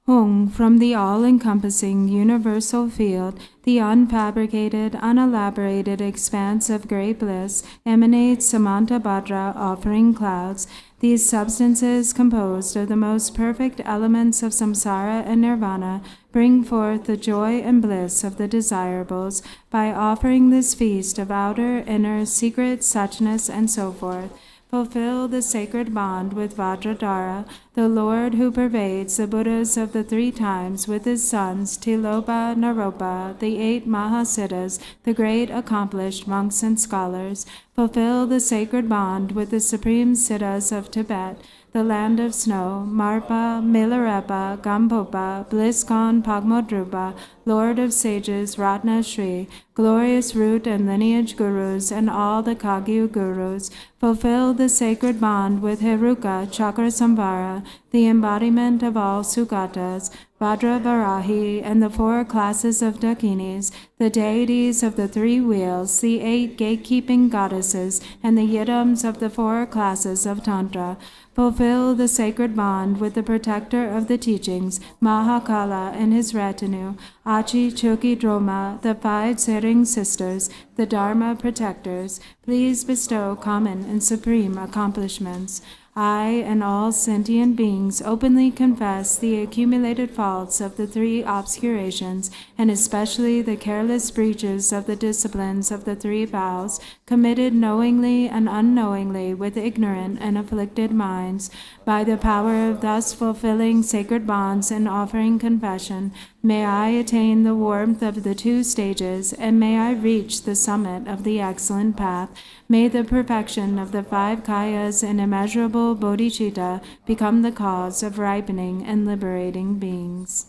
Hung from the all-encompassing universal field, the unfabricated, unelaborated expanse of great bliss emanates Samantabhadra offering clouds. These substances, composed of the most perfect elements of samsara and nirvana, bring forth the joy and bliss of the desirables by offering this feast of outer, inner, secret, suchness, and so forth. Fulfill the sacred bond with Vajradhara, the Lord who pervades the Buddhas of the 3 times with his sons Tilopa, Naropa, the 8 Mahasiddhas, the great accomplished monks and scholars. Fulfill the sacred bond with the supreme Siddhas of Tibet, the land of snow, Marpa, Milarepa, Gampopa, Bliskon, Pagmodrupa, Lord of sages, Ratna Shri, glorious root and lineage gurus, and all the Kagyu gurus. Fulfill the sacred bond with Heruka, Cakrasamvara, the embodiment of all Sugatas, Vajravarahi, and the 4 classes of Dakinis, the deities of the 3 wheels, the 8 gatekeeping goddesses, and the yidams of the 4 classes of Tantra. Fulfill the sacred bond with the protector of the teachings, Mahakala and his retinue, Achi, Choki, Droma, the 5 Sering sisters, the Dharma protectors. Please bestow common and supreme accomplishments. I and all sentient beings openly confess the accumulated faults of the 3 obscurations, and especially the careless breaches of the disciplines of the 3 vows, committed knowingly and unknowingly with ignorant and afflicted minds. By the power of thus fulfilling sacred bonds and offering confession, may I attain the warmth of the 2 stages, and may I reach the summit of the excellent path. May the perfection of the 5 kayas and immeasurable bodhichitta become the cause of ripening and liberating beings.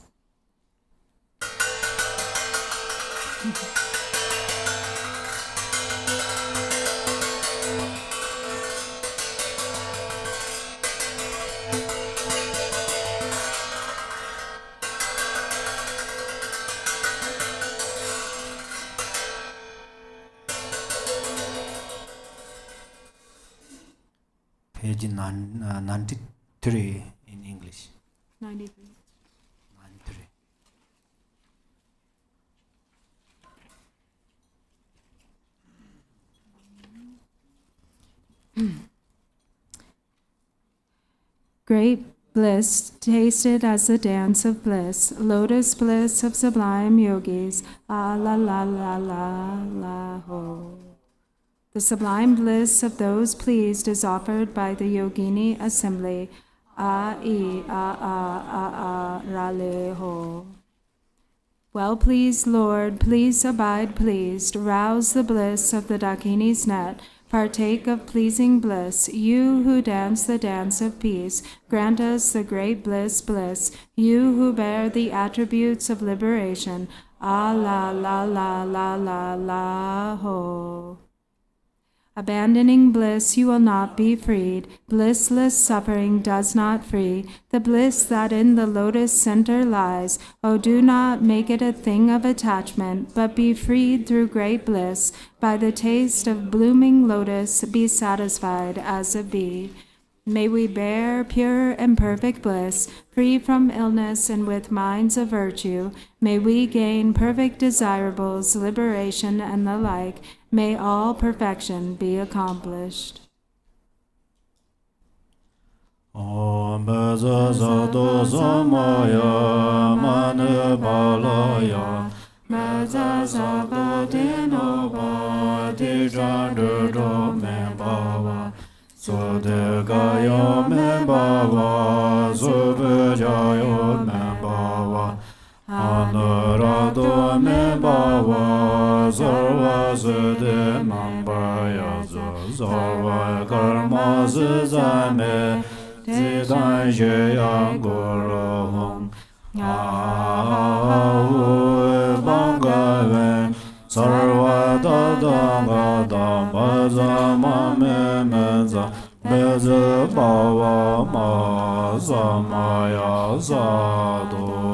Page 93 in English. 93. 93. Great bliss tasted as the dance of bliss, lotus bliss of sublime yogis, ah la la la la la ho. The sublime bliss of those pleased is offered by the yogini assembly, ah e ah ah ah ah rale ho. Well pleased Lord, please abide pleased, rouse the bliss of the Dakini's net, partake of pleasing bliss, you who dance the dance of peace, grant us the great bliss, you who bear the attributes of liberation, ah la la la la la la ho. Abandoning bliss, you will not be freed. Blissless suffering does not free. The bliss that in the lotus center lies, oh, do not make it a thing of attachment, but be freed through great bliss. By the taste of blooming lotus, be satisfied as a bee. May we bear pure and perfect bliss, free from illness and with minds of virtue. May we gain perfect desirables, liberation, and the like. May all perfection be accomplished. Om Bazazato Samaya Manu Balaya Bazazabadino Badi Jandro Membawa Sodekayo Membawa Subujayo Membawa Anurado Membawa Sarva Sudhe Mambaya Sarva Karma Zame Zidan Sheyang Guru Hong Ahu Bangaven Sarva Dadanga Dambaza Mame Menza Beza Bawa Ma Samaya Sadu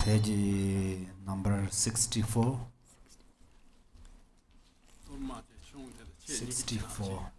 Page number 64. 64.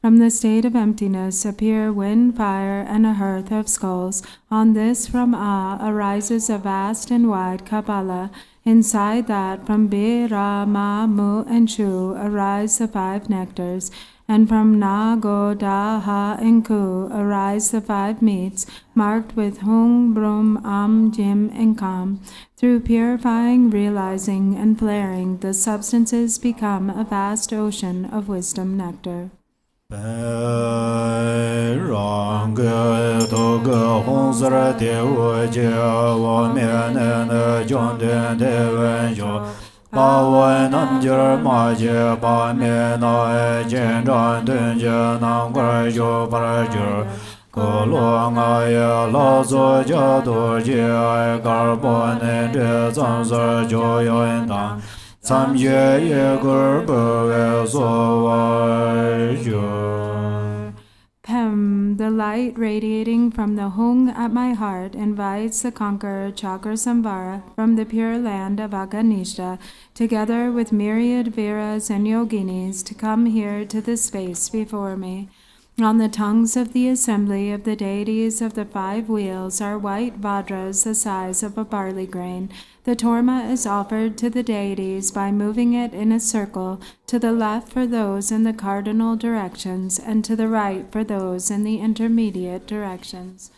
From the state of emptiness appear wind, fire, and a hearth of skulls. On this from A arises a vast and wide Kabbalah. Inside that from B, Ra, Ma, Mu, and Shu arise the 5 nectars. And from Na, Go, Da, Ha, and Ku arise the 5 meats, marked with Hung, Brum, Am, Jim, and Kam. Through purifying, realizing, and flaring, the substances become a vast ocean of wisdom nectar. Samye ye gur bwe so wa yo. the light radiating from the Hung at my heart invites the conqueror Cakrasamvara from the pure land of Aganishta, together with myriad Viras and Yoginis, to come here to the space before me. On the tongues of the assembly of the deities of the 5 wheels are white vajras the size of a barley grain. The Torma is offered to the deities by moving it in a circle, to the left for those in the cardinal directions, and to the right for those in the intermediate directions.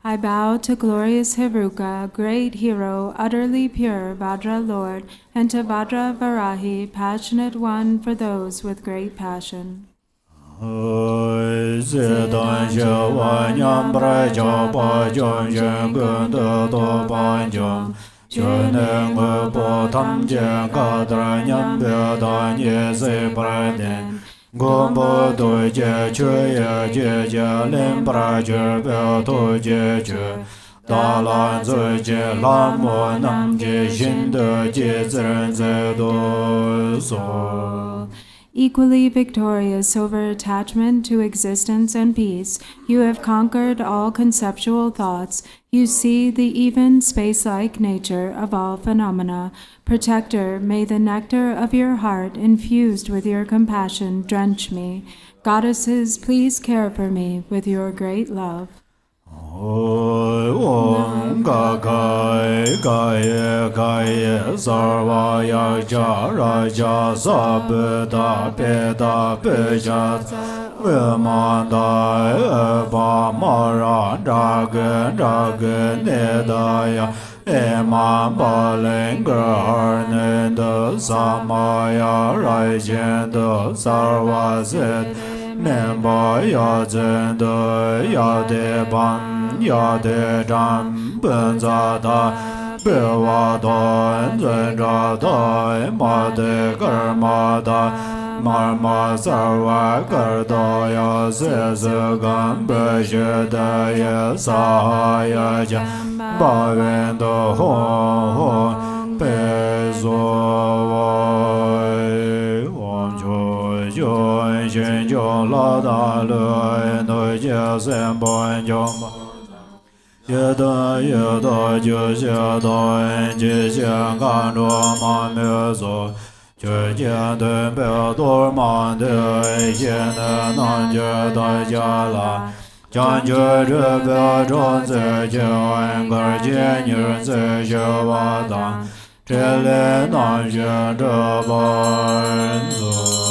I bow to glorious Heruka, great hero, utterly pure, Vajra Lord, and to Vajra Varahi, passionate one for those with great passion. Gombo doje chöye jeje limbra jebe toje chö dalan zoje lamo namje shinde jezren zedo so. Equally victorious over attachment to existence and peace, you have conquered all conceptual thoughts. You see the even space-like nature of all phenomena. Protector, may the nectar of your heart, infused with your compassion, drench me. Goddesses, please care for me with your great love. Om Gagai Gaia Gaia Sarvaya Jaraja Sabda Peda Pejat Vimanda Eva Mara Dragon Dragon Nedaya Ema Balingar Nenda Samaya Rajenda Sarvazet Memba Yazenda Yadeban Yade Jam Benzada Bewada Zenjada Made Karmada Marma Sarva Kardaya Sesagam Beshedaya Sahaya Bhavendo Ho Pezo jo la da lu no je sen bon jo ye da ju xia da ji xian gan zhuo ma me zo ju jian de be duo ma de xian de nan jue da jia la Jian jue zhe be zhong zi jie wen ge jie ni zi xie wa dan zhe le nan xue zhe ban zu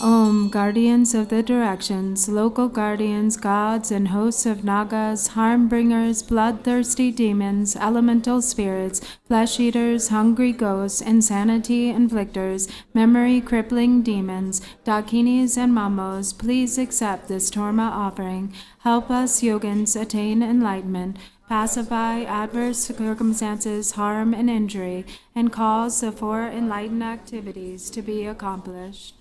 Om, guardians of the directions, local guardians, gods, and hosts of nagas, harm bringers, bloodthirsty demons, elemental spirits, flesh eaters, hungry ghosts, insanity inflictors, memory crippling demons, dakinis, and mamos, please accept this Torma offering. Help us yogins attain enlightenment, pacify adverse circumstances, harm, and injury, and cause the four enlightened activities to be accomplished.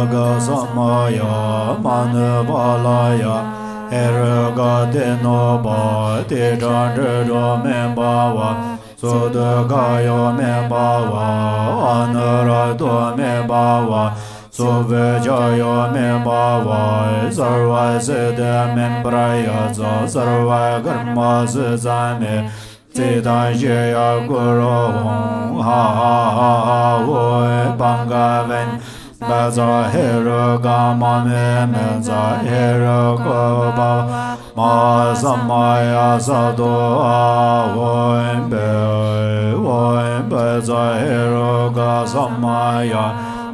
Cakrasamvara Mandala Erga de no ba de jan ro me ba wa so de ga yo me ba wa anara do me ba wa so ve ja yo me ba wa sarva se de me bra ya za sarva karma se za me te da ye ya guru ha ha ha wo banga ven Baza hero gama me za hero ko ba ma samaya sado a woin za hero ga samaya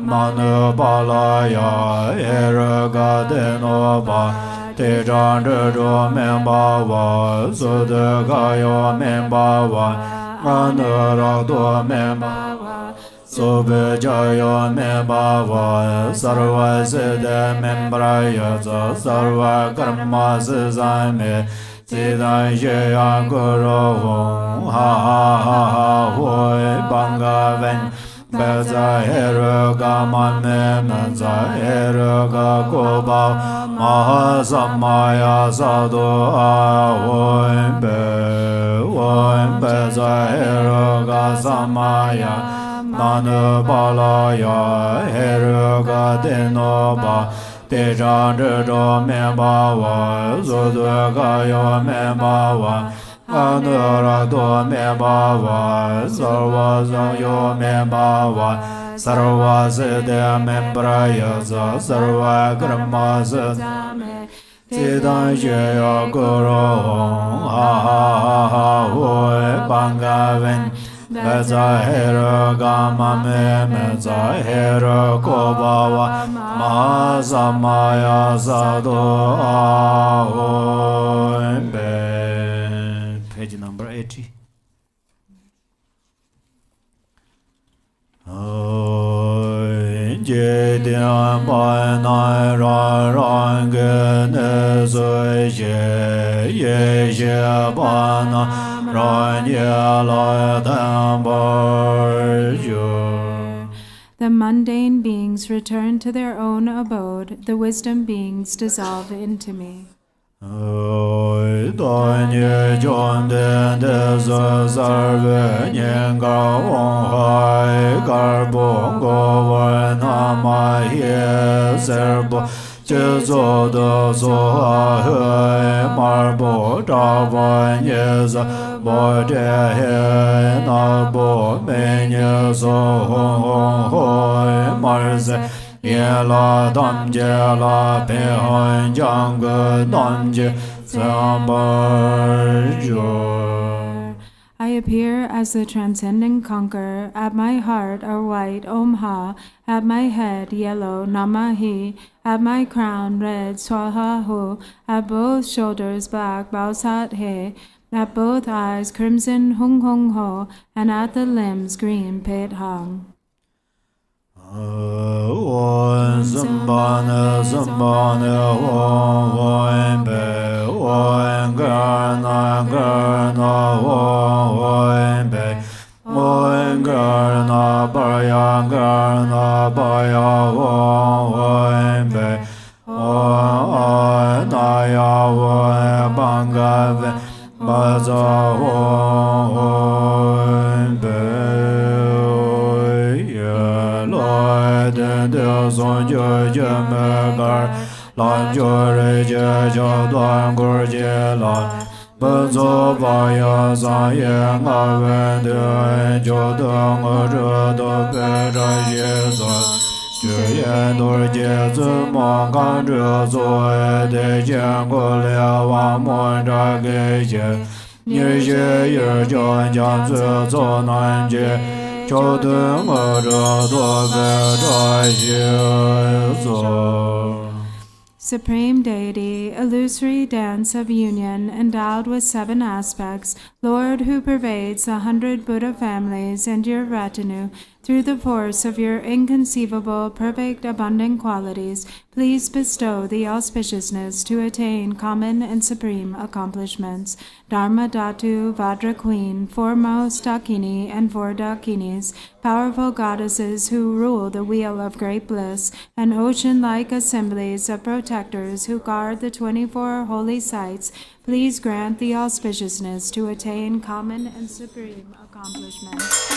manu balaya hero ga de no ba te jan ro me ba wa so de ga yo me ba wa manu ra do me ba Sobe jaya me bhava sarva siddha membraya za sarva karma siddha me siddha jaya guru ha ha ha ha hoi banga ven Beza hero gama me menza hero ga koba maha samaya sadhu a hoi beza hero ga samaya Manu balaya heruga denoba Tejan ro me bawa Zoduga yo me bawa Anura do me bawa Sarva yo me bawa Sarva siddha membraya za Sarva karma siddha Siddha jaya guru ha ha ha hoi banga ven Beza hero gama me za hero kobawa ma samaya sadhu ahoy Page number 80. Jedian bai nai ran ran ge ne zui ye ye ye ba na The mundane beings return to their own abode, the wisdom beings dissolve into me. Jizo de so he marbo da van yes bo de he na bo me ne so ho marze ye la dam je la pe han jang ge dam je sambar jo I appear as the transcendent conqueror. At my heart are white, Om Ha. At my head, yellow, Namahi. At my crown, red, Swaha Ho. At both shoulders, black, Bausat He. At both eyes, crimson, Hung Hung Ho. And at the limbs, green, Pet Hang. Sambana, Sambana, Oen Garna Garna Oen Be Oen Garna Barya Garna Barya Oen Be Oen Naya Oen Banga Ve Baza Oen Be Loi Den De Son Jo Me Gar Lan Jo Re Je Jo Duan Gur Je La Ben Zo Ba Ya San Ye Nga Wen De Jo De Ngo Zhe Do Pe Zha Ye Zon Zhe Yan Dur Je Zi Mo Gan Zhe Zo E De Jian Gu Le Wang Mo Zha Ge Jie Ni Xie Ye Jian Jian Zi Zo Nan Jie Zhou De Ngo Zhe Do Pe Zha Ye Zon. Supreme Deity, illusory dance of union, endowed with 7 aspects, Lord who pervades the 100 Buddha families and your retinue, through the force of your inconceivable, perfect, abundant qualities, please bestow the auspiciousness to attain common and supreme accomplishments. Dharma Dhatu, Vajra Queen, foremost Dakini and 4 Dakinis, powerful goddesses who rule the wheel of great bliss, and ocean-like assemblies of protectors who guard the 24 holy sites, please grant the auspiciousness to attain common and supreme accomplishments.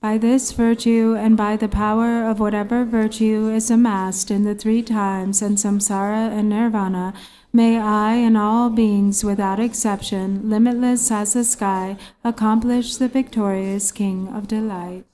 By this virtue and by the power of whatever virtue is amassed in the 3 times and samsara and nirvana, may I and all beings without exception, limitless as the sky, accomplish the victorious King of Delight.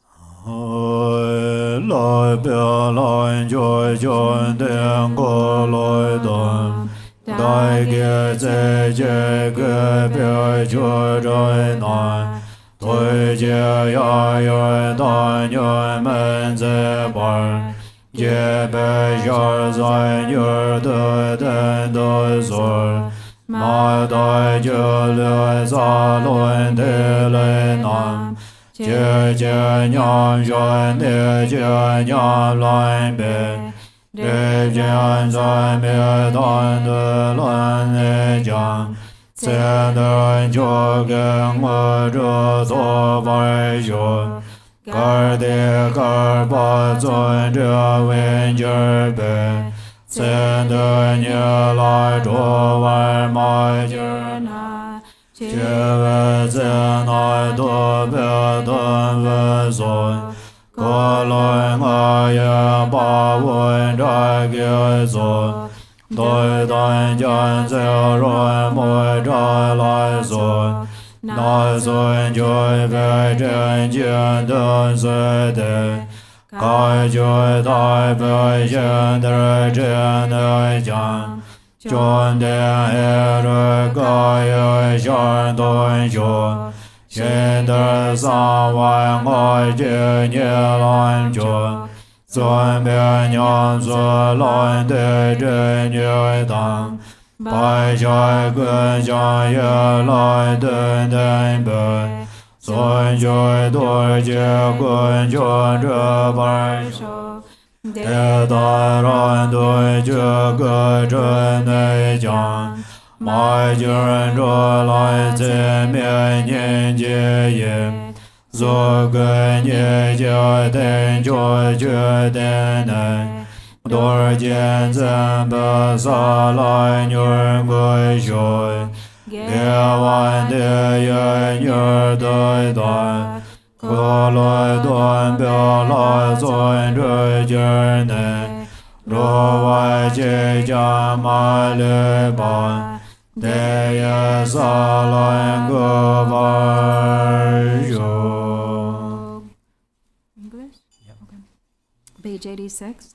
Tôi chia ya yu dan yu men ze bar ye be jar zai yu de den do zor ma dai ju le za luen de le nam je je nyam jan de je nyam lai be de jan zai me dan de lan ne jang Sen den jogen mo zhe zo bai zhu Gar de gar ba zun zhe wen zhe be Sen den ye lai zhu wan mai zhe na Jie we zen ai do be dun we zun Ko loi nga ye ba wen zhe ge zun Doi dan jan ze roi moi zha lai zun Nai zun jui bei zhen jian den se de Kai jui dai bei yen de zhen de jian Zhun dian he ru gai yu xian dun xun Xin de san wan ngai jin ye lan jun Zun bian yan zu lan de zhen yu dang Bai shai gun xiang ye lai den den be Zun jui dur jie gun jun zhe bai shou De dai ran dui zhe ge zhen nei jiang Mai jin zhe lai zi mian yin jie yin Zo gen ye jia den jue jue den nei Dor jian zhen be sa lai nyur gui shui Dewa de yen yer doi doi, ko loi don bia lai zoi rui jer ne, ro wai je jia ma le ban, de ye sa lai gu var yo. English? Yep. Okay. Page 86.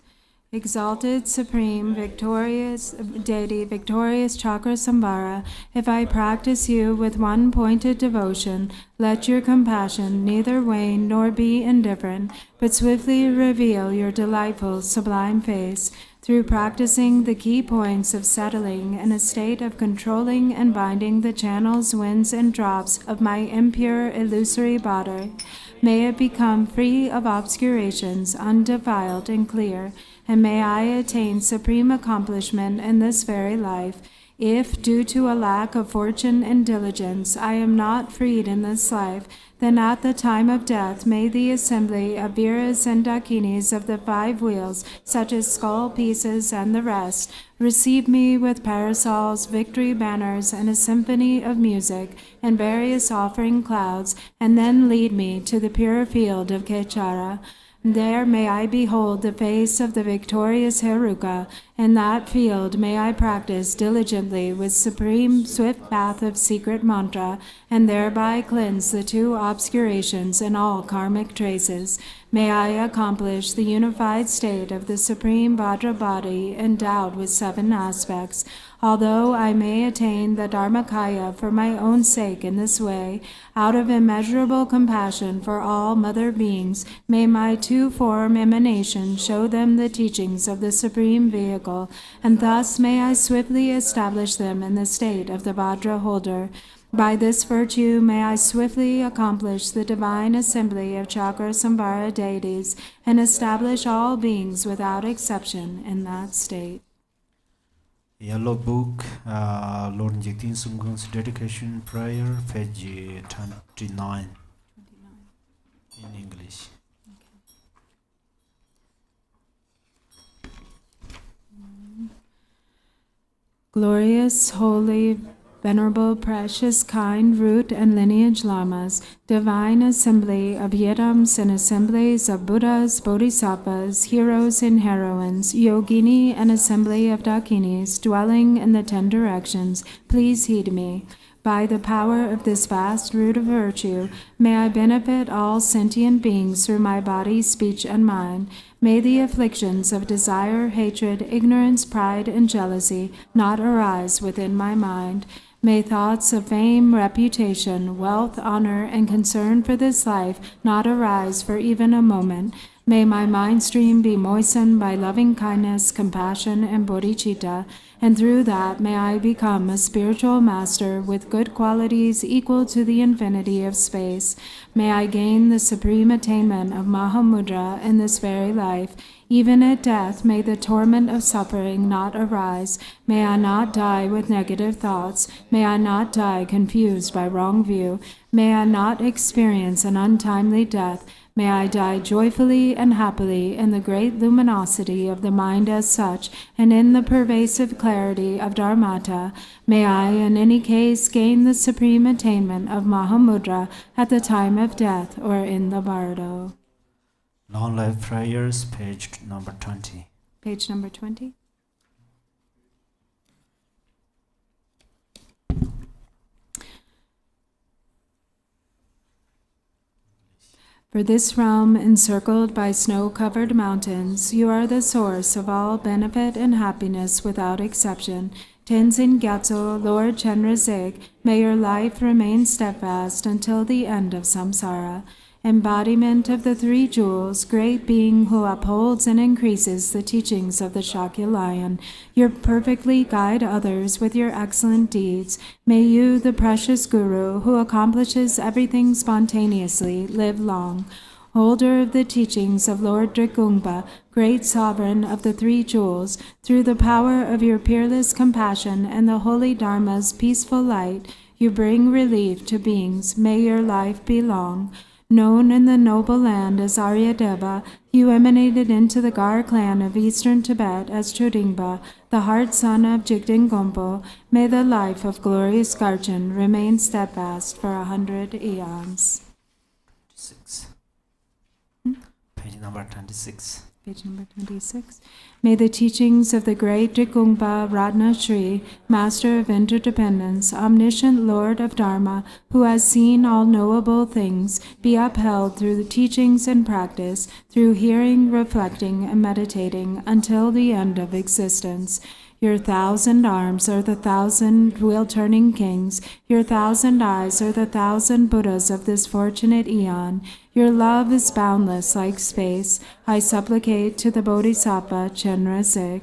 Exalted, supreme, victorious deity, victorious Cakrasamvara, if I practice you with one pointed devotion, let your compassion neither wane nor be indifferent, but swiftly reveal your delightful, sublime face. Through practicing the key points of settling in a state of controlling and binding the channels, winds, and drops of my impure, illusory body, may it become free of obscurations, undefiled and clear, and may I attain supreme accomplishment in this very life. If, due to a lack of fortune and diligence, I am not freed in this life, then at the time of death may the assembly of Viras and Dakinis of the 5 wheels, such as skull pieces and the rest, receive me with parasols, victory banners, and a symphony of music, and various offering clouds, and then lead me to the pure field of Kechara. There may I behold the face of the victorious Heruka. In that field may I practice diligently with supreme swift path of secret mantra, and thereby cleanse the 2 obscurations and all karmic traces. May I accomplish the unified state of the supreme Vajra body endowed with 7 aspects. Although I may attain the Dharmakaya for my own sake in this way, out of immeasurable compassion for all mother beings, may my 2-form emanation show them the teachings of the supreme vehicle, and thus may I swiftly establish them in the state of the Vajra holder. By this virtue may I swiftly accomplish the divine assembly of Cakrasamvara deities, and establish all beings without exception in that state. Yellow Book, Lord Njiktin Sungung's dedication prayer, page 29 in English. Glorious, holy, venerable, precious, kind, root, and lineage Lamas, divine assembly of Yidams and assemblies of Buddhas, Bodhisattvas, heroes and heroines, Yogini and assembly of Dakinis, dwelling in the 10 directions, please heed me. By the power of this vast root of virtue, may I benefit all sentient beings through my body, speech, and mind. May the afflictions of desire, hatred, ignorance, pride, and jealousy not arise within my mind. May thoughts of fame, reputation, wealth, honor, and concern for this life not arise for even a moment. May my mind stream be moistened by loving kindness, compassion, and bodhichitta, and through that may I become a spiritual master with good qualities equal to the infinity of space. May I gain the supreme attainment of Mahamudra in this very life. Even at death may the torment of suffering not arise. May I not die with negative thoughts. May I not die confused by wrong view. May I not experience an untimely death. May I die joyfully and happily in the great luminosity of the mind as such, and in the pervasive clarity of Dharmata. May I, in any case, gain the supreme attainment of Mahamudra at the time of death or in the bardo. Long Life Prayers, page number 20. Page number 20. For this realm, encircled by snow-covered mountains, you are the source of all benefit and happiness without exception. Tenzin Gyatso, Lord Chenrezig, may your life remain steadfast until the end of samsara. Embodiment of the 3 jewels, great being who upholds and increases the teachings of the Shakya Lion, you perfectly guide others with your excellent deeds. May you, the precious Guru, who accomplishes everything spontaneously, live long. Holder of the teachings of Lord Drikungpa, great sovereign of the 3 jewels, through the power of your peerless compassion and the holy Dharma's peaceful light, you bring relief to beings. May your life be long. Known in the noble land as Aryadeva, you emanated into the Gar clan of eastern Tibet as Chodingpa, the heart son of Jigten Gompo. May the life of glorious Garchen remain steadfast for 100 eons. 6. Page number 26. Page number 26. May the teachings of the great Drikungpa Ratna Shri, Master of Interdependence, Omniscient Lord of Dharma, who has seen all knowable things, be upheld through the teachings and practice, through hearing, reflecting, and meditating, until the end of existence. Your 1,000 arms are the 1,000 wheel-turning kings. Your 1,000 eyes are the 1,000 Buddhas of this fortunate eon. Your love is boundless like space. I supplicate to the Bodhisattva Chenrezig.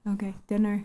Okay, dinner.